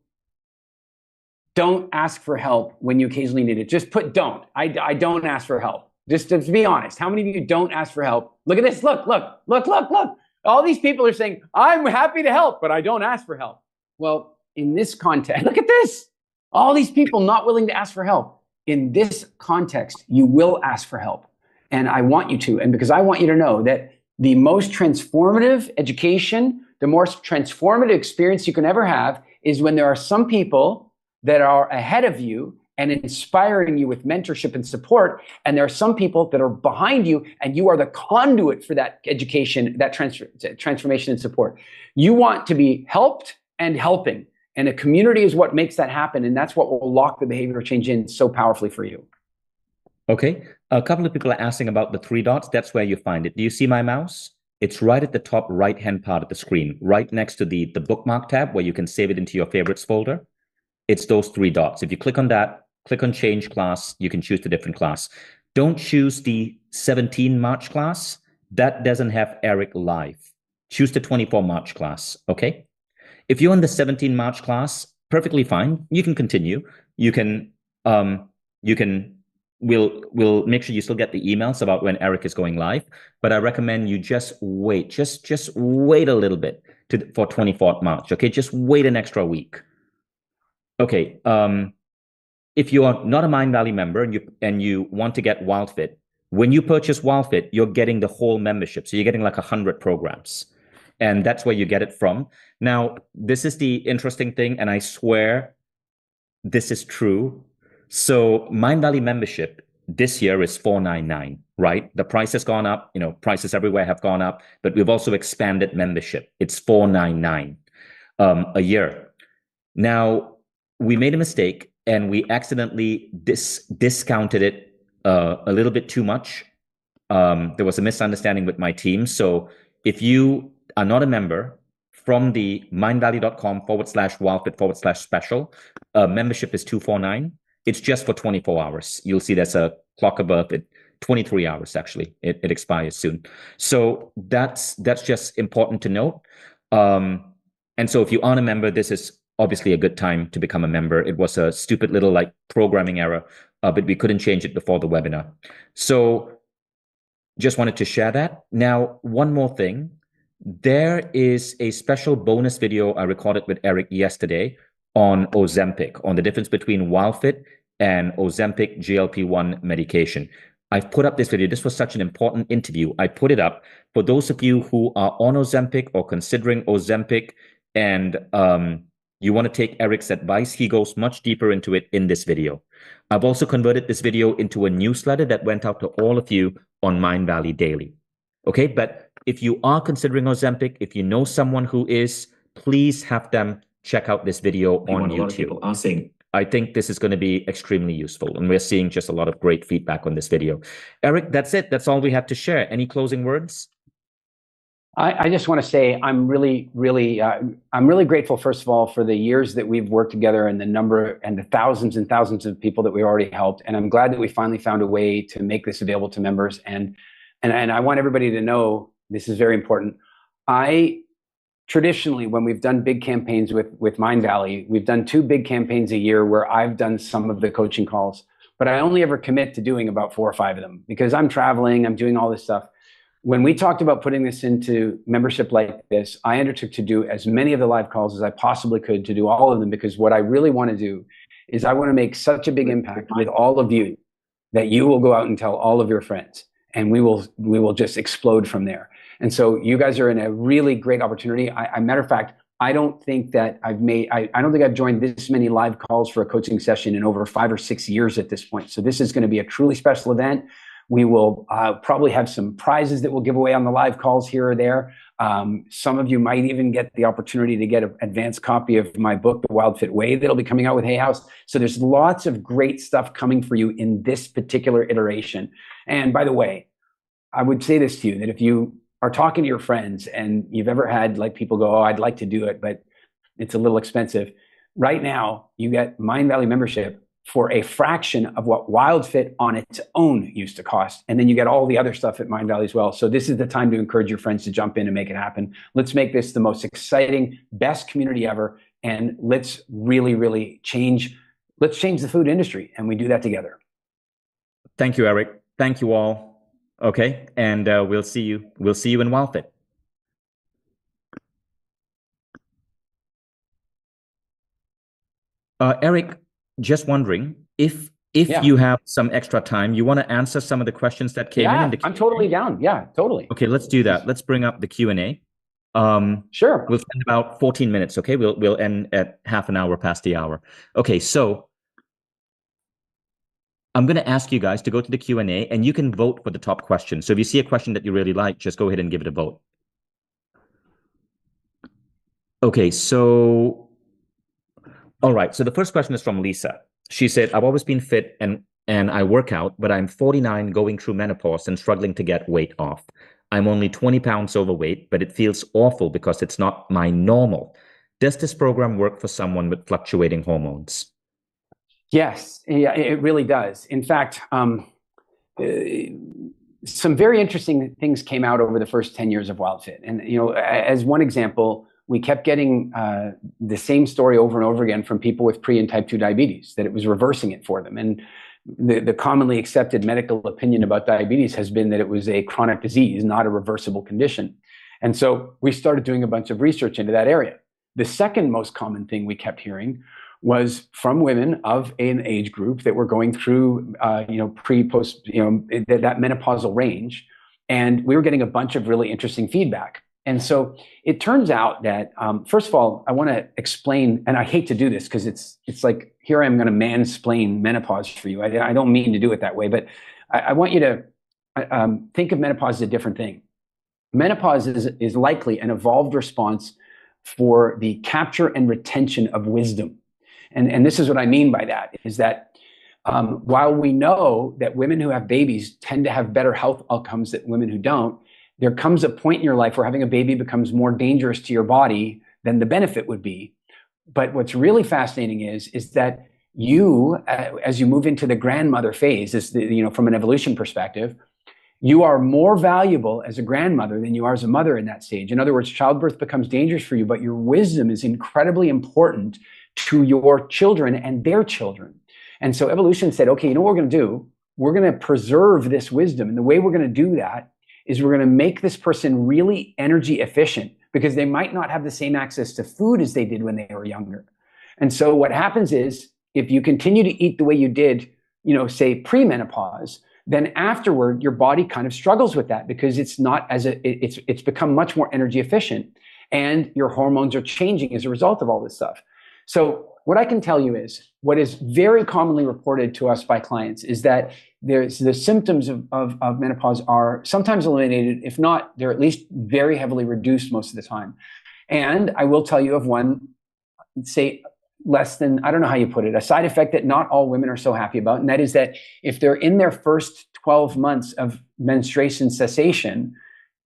don't ask for help when you occasionally need it? Just put don't. I don't ask for help. Just to be honest, how many of you don't ask for help? Look at this. Look. All these people are saying, I'm happy to help, but I don't ask for help. Well, in this context, look at this. All these people not willing to ask for help. In this context, you will ask for help. And I want you to, and because I want you to know that the most transformative education, the most transformative experience you can ever have is when there are some people that are ahead of you and inspiring you with mentorship and support. And there are some people that are behind you and you are the conduit for that education, that transformation and support. You want to be helped and helping. And a community is what makes that happen. And that's what will lock the behavioral change in so powerfully for you. Okay. A couple of people are asking about the 3 dots. That's where you find it. Do you see my mouse? It's right at the top right-hand part of the screen, right next to the bookmark tab where you can save it into your favorites folder. It's those 3 dots. If you click on that, click on change class, you can choose the different class. Don't choose the 17 March class. That doesn't have Eric live. Choose the 24 March class, okay? If you're in the 17 March class, perfectly fine. You can continue. We'll make sure you still get the emails about when Eric is going live, but I recommend you just wait, just wait a little bit for 24th March, okay? Just wait an extra week. Okay, if you are not a Mindvalley member and you want to get Wildfit, when you purchase Wildfit, you're getting the whole membership. So you're getting like 100 programs. And that's where you get it from. Now, this is the interesting thing, and I swear this is true. So Mindvalley membership this year is $499, right? The price has gone up. Prices everywhere have gone up, but we've also expanded membership. It's $499 a year. Now, we made a mistake and we accidentally discounted it a little bit too much. There was a misunderstanding with my team. So if you are not a member, from the mindvalley.com/wildfit/special, membership is $249. It's just for 24 hours. You'll see there's a clock above it, 23 hours actually. It expires soon. So that's just important to note. And so if you aren't a member, this is obviously a good time to become a member. It was a stupid little programming error, but we couldn't change it before the webinar. So just wanted to share that. Now, one more thing. There is a special bonus video I recorded with Eric yesterday on Ozempic, on the difference between Wildfit and Ozempic GLP-1 medication. I've put up this video. This was such an important interview. I put it up for those of you who are on Ozempic or considering Ozempic and you want to take Eric's advice. He goes much deeper into it in this video. I've also converted this video into a newsletter that went out to all of you on Mindvalley Daily. Okay, but if you are considering Ozempic, if you know someone who is, please have them check out this video on YouTube. A lot of people are saying, I think this is going to be extremely useful, and we're seeing just a lot of great feedback on this video. Eric, that's it. That's all we have to share. Any closing words? I just want to say I'm really grateful, first of all, for the years that we've worked together and the number and the thousands and thousands of people that we already helped. And I'm glad that we finally found a way to make this available to members. And I want everybody to know, this is very important. Traditionally, when we've done big campaigns with Mindvalley, we've done 2 big campaigns a year where I've done some of the coaching calls, but I only ever commit to doing about 4 or 5 of them because I'm traveling, I'm doing all this stuff. When we talked about putting this into membership like this, I undertook to do as many of the live calls as I possibly could, to do all of them, because what I really want to do is I want to make such a big impact with all of you that you will go out and tell all of your friends, and we will just explode from there. And so you guys are in a really great opportunity. Matter of fact, I don't think that I don't think I've joined this many live calls for a coaching session in over 5 or 6 years at this point. So this is going to be a truly special event. We will probably have some prizes that we'll give away on the live calls here or there. Some of you might even get the opportunity to get an advanced copy of my book, The Wildfit Way, that'll be coming out with Hay House. So there's lots of great stuff coming for you in this particular iteration. And by the way, I would say this to you, that if you are talking to your friends and you've ever had like people go, oh, I'd like to do it, but it's a little expensive. Right now, you get Mindvalley membership for a fraction of what Wildfit on its own used to cost. And then you get all the other stuff at Mindvalley as well. So this is the time to encourage your friends to jump in and make it happen. Let's make this the most exciting, best community ever. And let's really change the food industry. And we do that together. Thank you, Eric. Thank you all. Okay. And we'll see you in Wildfit. Eric, just wondering if you have some extra time, you want to answer some of the questions that came in. I'm totally down. Yeah, totally. Okay, let's do that. Let's bring up the Q&A. Sure. We'll spend about 14 minutes. Okay, we'll end at half an hour past the hour. Okay, so I'm going to ask you guys to go to the Q&A and you can vote for the top question. So if you see a question that you really like, just go ahead and give it a vote. Okay, so all right. So the first question is from Lisa. She said, I've always been fit and I work out, but I'm 49 going through menopause and struggling to get weight off. I'm only 20 pounds overweight, but it feels awful because it's not my normal. Does this program work for someone with fluctuating hormones? Yes, yeah, it really does. In fact, some very interesting things came out over the first 10 years of Wildfit. And, as one example, we kept getting the same story over and over again from people with pre and type 2 diabetes, that it was reversing it for them. And the commonly accepted medical opinion about diabetes has been that it was a chronic disease, not a reversible condition. And so we started doing a bunch of research into that area. The second most common thing we kept hearing was from women of an age group that were going through, pre, post, that menopausal range. And we were getting a bunch of really interesting feedback. And so it turns out that, first of all, I want to explain, and I hate to do this because it's like, here I am going to mansplain menopause for you. I don't mean to do it that way, but I want you to think of menopause as a different thing. Menopause is likely an evolved response for the capture and retention of wisdom. And this is what I mean by that, is that while we know that women who have babies tend to have better health outcomes than women who don't, there comes a point in your life where having a baby becomes more dangerous to your body than the benefit would be. But what's really fascinating is that you, as you move into the grandmother phase, from an evolution perspective, you are more valuable as a grandmother than you are as a mother in that stage. In other words, childbirth becomes dangerous for you, but your wisdom is incredibly important to your children and their children. And so evolution said, okay, you know what we're going to do? We're going to preserve this wisdom. And the way we're going to do that is we're going to make this person really energy efficient, because they might not have the same access to food as they did when they were younger. And so what happens is, if you continue to eat the way you did, say pre-menopause, then afterward, your body kind of struggles with that, because it's become much more energy efficient, and your hormones are changing as a result of all this stuff. So what I can tell you is, what is very commonly reported to us by clients is that the symptoms of menopause are sometimes eliminated. If not, they're at least very heavily reduced most of the time. And I will tell you of one, say less than, I don't know how you put it, a side effect that not all women are so happy about. And that is that if they're in their first 12 months of menstruation cessation,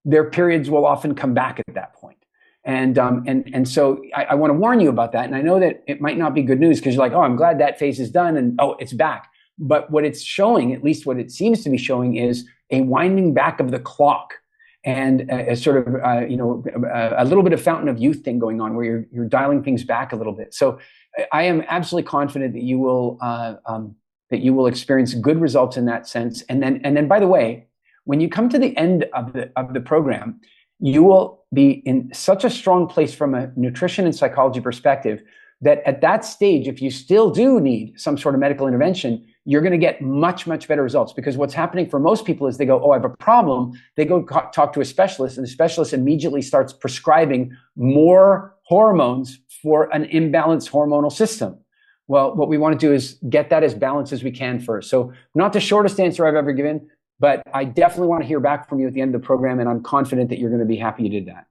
their periods will often come back at that point. And so I want to warn you about that. And I know that it might not be good news, because you're like, oh, I'm glad that phase is done, and oh, it's back. But what it's showing, at least what it seems to be showing, is a winding back of the clock, and a sort of a little bit of fountain of youth thing going on, where you're dialing things back a little bit. So I am absolutely confident that you will experience good results in that sense. And then by the way, when you come to the end of the program, you will be in such a strong place from a nutrition and psychology perspective that at that stage, if you still do need some sort of medical intervention, you're going to get much, much better results. Because what's happening for most people is they go, oh, I have a problem. They go talk to a specialist, and the specialist immediately starts prescribing more hormones for an imbalanced hormonal system. Well, what we want to do is get that as balanced as we can first. So not the shortest answer I've ever given, but I definitely want to hear back from you at the end of the program, and I'm confident that you're going to be happy you did that.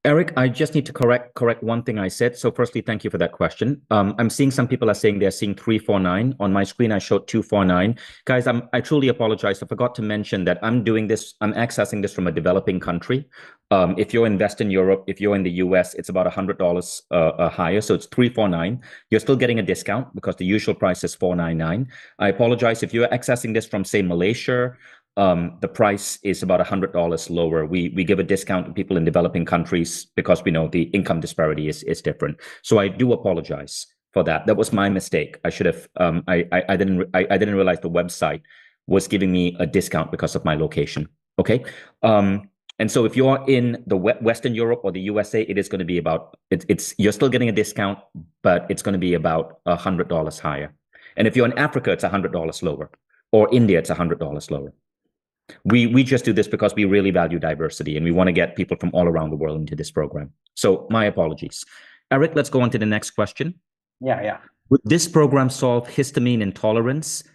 Eric, I just need to correct one thing I said. So firstly, thank you for that question. I'm seeing some people are saying they're seeing 349. On my screen, I showed 249. Guys, I truly apologize. I forgot to mention that I'm accessing this from a developing country. If you're in Western Europe, if you're in the US, it's about $100 higher. So it's 349. You're still getting a discount because the usual price is 499. I apologize if you're accessing this from, say, Malaysia. The price is about $100 lower. We give a discount to people in developing countries because we know the income disparity is different. So I do apologize for that. That was my mistake. I should have. I didn't realize the website was giving me a discount because of my location. Okay. And so if you're in the Western Europe or the USA, it is going to be about you're still getting a discount, but it's going to be about $100 higher. And if you're in Africa, it's $100 lower, or India, it's $100 lower. We just do this because we really value diversity and we want to get people from all around the world into this program. So my apologies. Eric, let's go on to the next question. Yeah. Would this program solve histamine intolerance,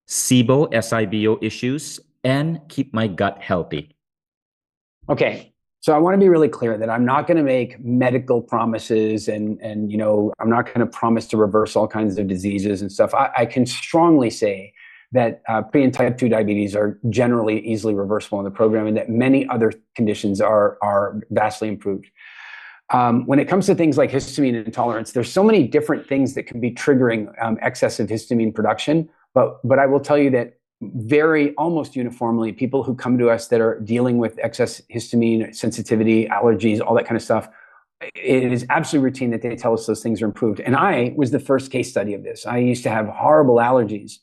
SIBO issues, and keep my gut healthy? Okay. So I want to be really clear that I'm not going to make medical promises and I'm not going to promise to reverse all kinds of diseases and stuff. I can strongly say that pre and type 2 diabetes are generally easily reversible in the program, and that many other conditions are vastly improved. When it comes to things like histamine intolerance, there's so many different things that can be triggering excessive histamine production. But I will tell you that almost uniformly, people who come to us that are dealing with excess histamine sensitivity, allergies, all that kind of stuff, it is absolutely routine that they tell us those things are improved. And I was the first case study of this. I used to have horrible allergies.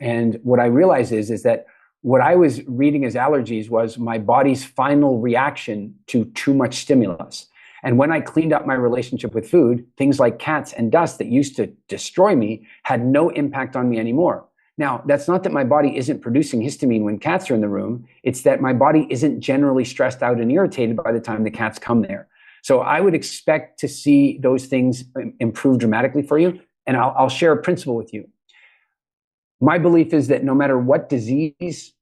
And what I realized is that what I was reading as allergies was my body's final reaction to too much stimulus. And when I cleaned up my relationship with food, things like cats and dust that used to destroy me had no impact on me anymore. Now, that's not that my body isn't producing histamine when cats are in the room. It's that my body isn't generally stressed out and irritated by the time the cats come there. So I would expect to see those things improve dramatically for you. And I'll share a principle with you. My belief is that no matter what disease,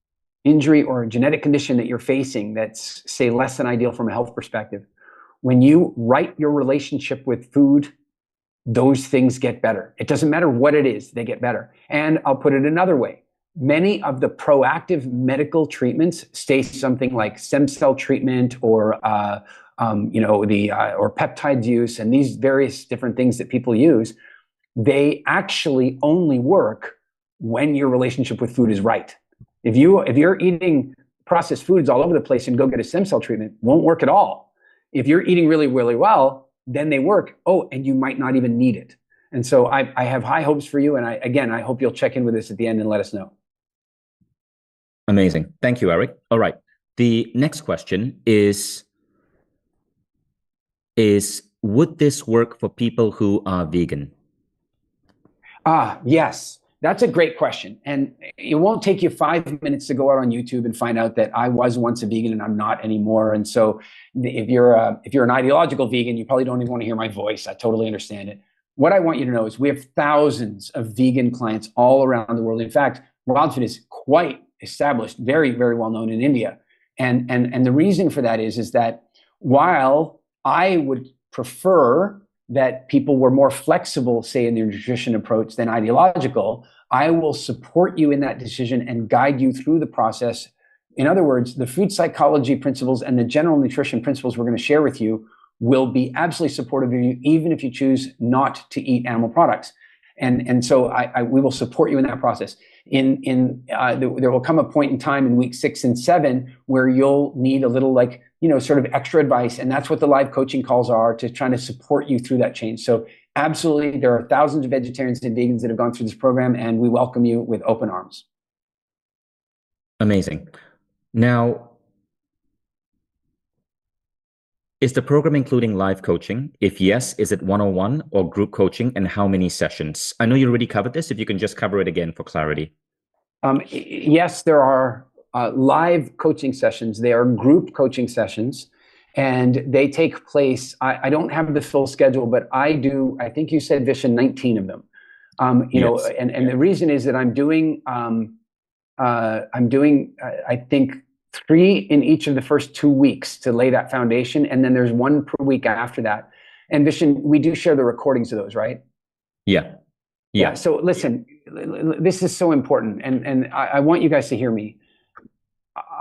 injury, or genetic condition that you're facing that's, say, less than ideal from a health perspective, when you right your relationship with food, those things get better. It doesn't matter what it is, they get better. And I'll put it another way. Many of the proactive medical treatments, say something like stem cell treatment or peptide use and these various different things that people use, they actually only work when your relationship with food is right. If you're eating processed foods all over the place and go get a stem cell treatment, won't work at all. If you're eating really, really well, then they work. Oh, and you might not even need it. And so I have high hopes for you. And I hope you'll check in with us at the end and let us know. Amazing. Thank you, Eric. All right. The next question is would this work for people who are vegan? Yes. That's a great question. And it won't take you 5 minutes to go out on YouTube and find out that I was once a vegan and I'm not anymore. And so if you're an ideological vegan, you probably don't even want to hear my voice. I totally understand it. What I want you to know is we have thousands of vegan clients all around the world. In fact, Wildfit is quite established, very, very well known in India. And the reason for that is that while I would prefer that people were more flexible, say, in their nutrition approach than ideological, I will support you in that decision and guide you through the process. In other words, the food psychology principles and the general nutrition principles we're going to share with you will be absolutely supportive of you, even if you choose not to eat animal products. And so we will support you in that process. There will come a point in time in week 6 and 7 where you'll need a little sort of extra advice. And that's what the live coaching calls are, to trying to support you through that change. So absolutely, there are thousands of vegetarians and vegans that have gone through this program, and we welcome you with open arms. Amazing. Now, is the program including live coaching? If yes, is it one-on-one or group coaching, and how many sessions? I know you already covered this. If you can just cover it again for clarity. Yes, there are live coaching sessions. They are group coaching sessions, and they take place. I don't have the full schedule, but I do. I think you said, Vishen, 19 of them. Yes. And the reason is that I'm doing I'm doing, I think, 3 in each of the first 2 weeks to lay that foundation. And then there's 1 per week after that. And Vishen, we do share the recordings of those, right? Yeah. Yeah. So listen, this is so important. And I want you guys to hear me.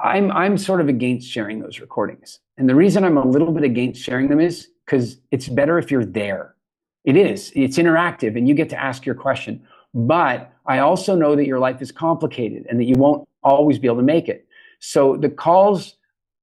I'm sort of against sharing those recordings. And the reason I'm a little bit against sharing them is because it's better if you're there. It is. It's interactive and you get to ask your question. But I also know that your life is complicated and that you won't always be able to make it. So the calls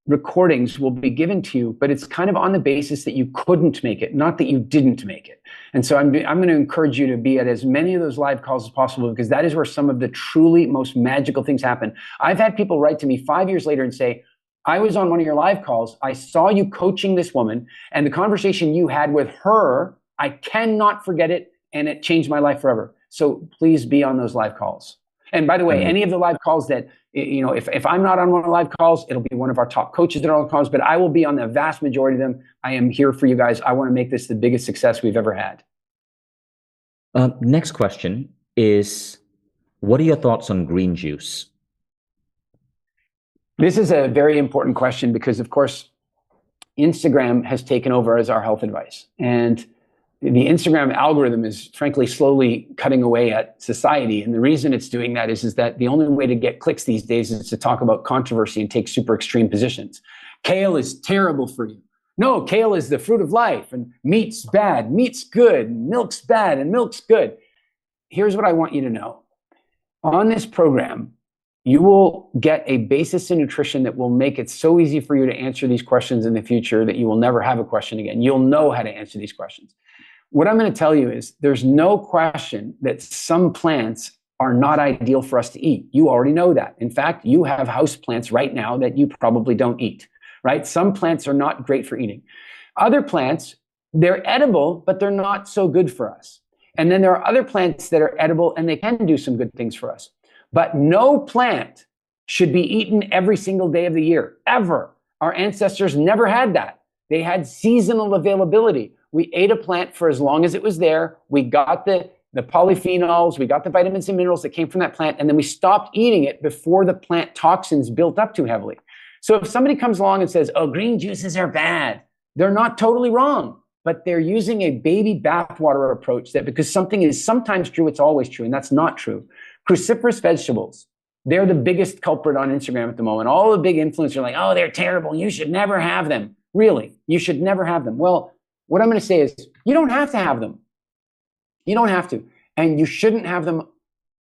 recordings will be given to you, but it's kind of on the basis that you couldn't make it, not that you didn't make it. And so I'm going to encourage you to be at as many of those live calls as possible, because that is where some of the truly most magical things happen. I've had people write to me 5 years later and say, I was on one of your live calls. I saw you coaching this woman, and the conversation you had with her, I cannot forget it, and it changed my life forever. So please be on those live calls. And by the way, any of the live calls that, you know, if I'm not on one of the live calls, it'll be one of our top coaches that are on the calls, but I will be on the vast majority of them. I am here for you guys. I want to make this the biggest success we've ever had. Next question is, what are your thoughts on green juice? This is a very important question because, of course, Instagram has taken over as our health advice. And the Instagram algorithm is frankly slowly cutting away at society. And the reason it's doing that is that the only way to get clicks these days is to talk about controversy and take super extreme positions. Kale is terrible for you. No, kale is the fruit of life, and meat's bad, meat's good, and milk's bad, and milk's good. Here's what I want you to know. On this program, you will get a basis in nutrition that will make it so easy for you to answer these questions in the future that you will never have a question again. You'll know how to answer these questions. What I'm going to tell you is there's no question that some plants are not ideal for us to eat. You already know that. In fact, you have house plants right now that you probably don't eat, right? Some plants are not great for eating. Other plants, they're edible, but they're not so good for us. And then there are other plants that are edible and they can do some good things for us. But no plant should be eaten every single day of the year, ever. Our ancestors never had that. They had seasonal availability. We ate a plant for as long as it was there. We got the polyphenols, we got the vitamins and minerals that came from that plant, and then we stopped eating it before the plant toxins built up too heavily. So if somebody comes along and says, oh, green juices are bad, they're not totally wrong, but they're using a baby bathwater approach that because something is sometimes true, it's always true, and that's not true. Cruciferous vegetables, they're the biggest culprit on Instagram at the moment. All the big influencers are like, oh, they're terrible. You should never have them. Really, you should never have them. Well, what I'm going to say is you don't have to have them. You don't have to. And you shouldn't have them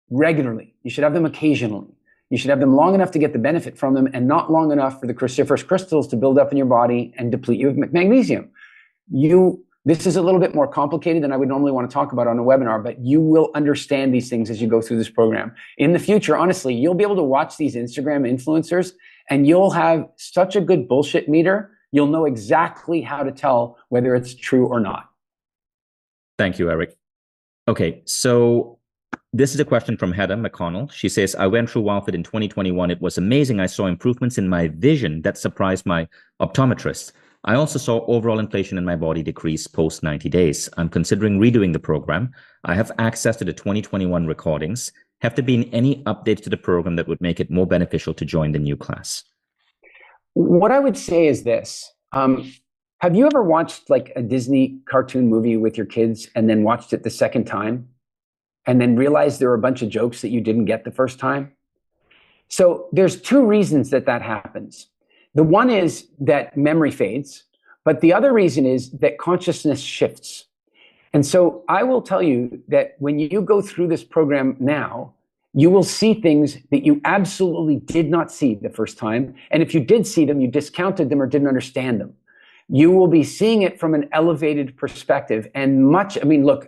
regularly. You should have them occasionally. You should have them long enough to get the benefit from them and not long enough for the cruciferous crystals to build up in your body and deplete you of magnesium. This is a little bit more complicated than I would normally want to talk about on a webinar, but you will understand these things as you go through this program. In the future, honestly, you'll be able to watch these Instagram influencers and you'll have such a good bullshit meter. You'll know exactly how to tell whether it's true or not. Thank you, Eric. Okay, so this is a question from Heather McConnell. She says, I went through Wildfit in 2021. It was amazing. I saw improvements in my vision that surprised my optometrist. I also saw overall inflation in my body decrease post 90 days. I'm considering redoing the program. I have access to the 2021 recordings. Have there been any updates to the program that would make it more beneficial to join the new class? What I would say is this. Have you ever watched like a Disney cartoon movie with your kids and then watched it the second time and then realized there were a bunch of jokes that you didn't get the first time? So there's 2 reasons that happens. The one is that memory fades, but the other reason is that consciousness shifts. And so I will tell you that when you go through this program now, you will see things that you absolutely did not see the first time. And if you did see them, you discounted them or didn't understand them. You will be seeing it from an elevated perspective and look,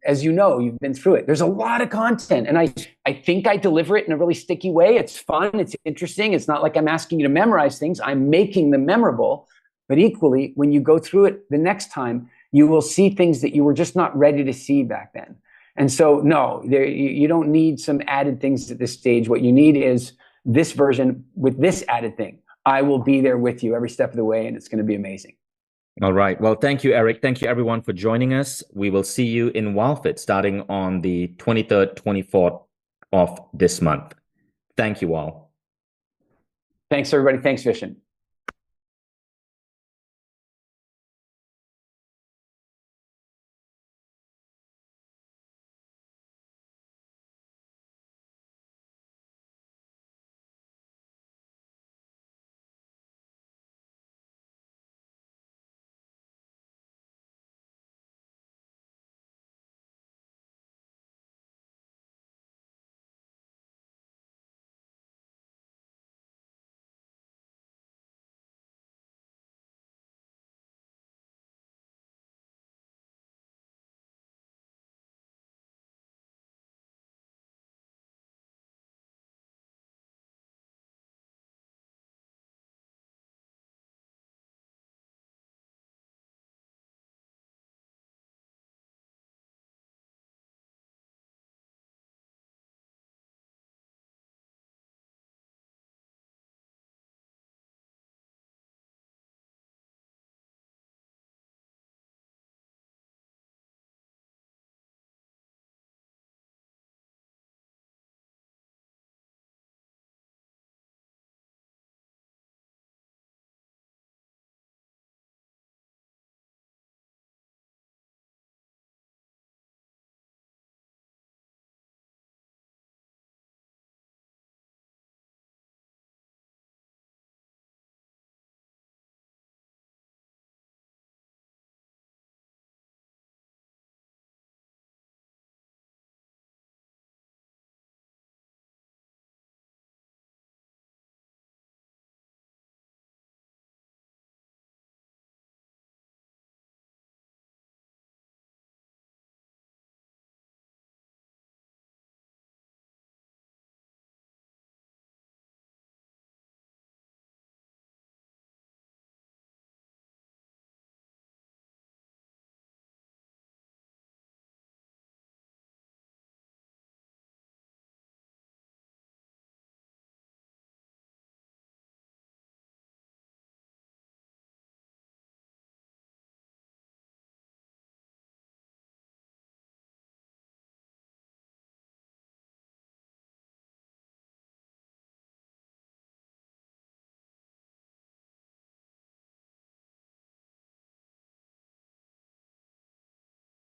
as you know, you've been through it. There's a lot of content and I think I deliver it in a really sticky way. It's fun. It's interesting. It's not like I'm asking you to memorize things. I'm making them memorable. But equally, when you go through it the next time, you will see things that you were just not ready to see back then. And so, no, you don't need some added things at this stage. What you need is this version with this added thing. I will be there with you every step of the way, and it's going to be amazing. All right. Well, thank you, Eric. Thank you, everyone, for joining us. We will see you in Wildfit starting on the 23rd, 24th of this month. Thank you all. Thanks, everybody. Thanks, Vishen.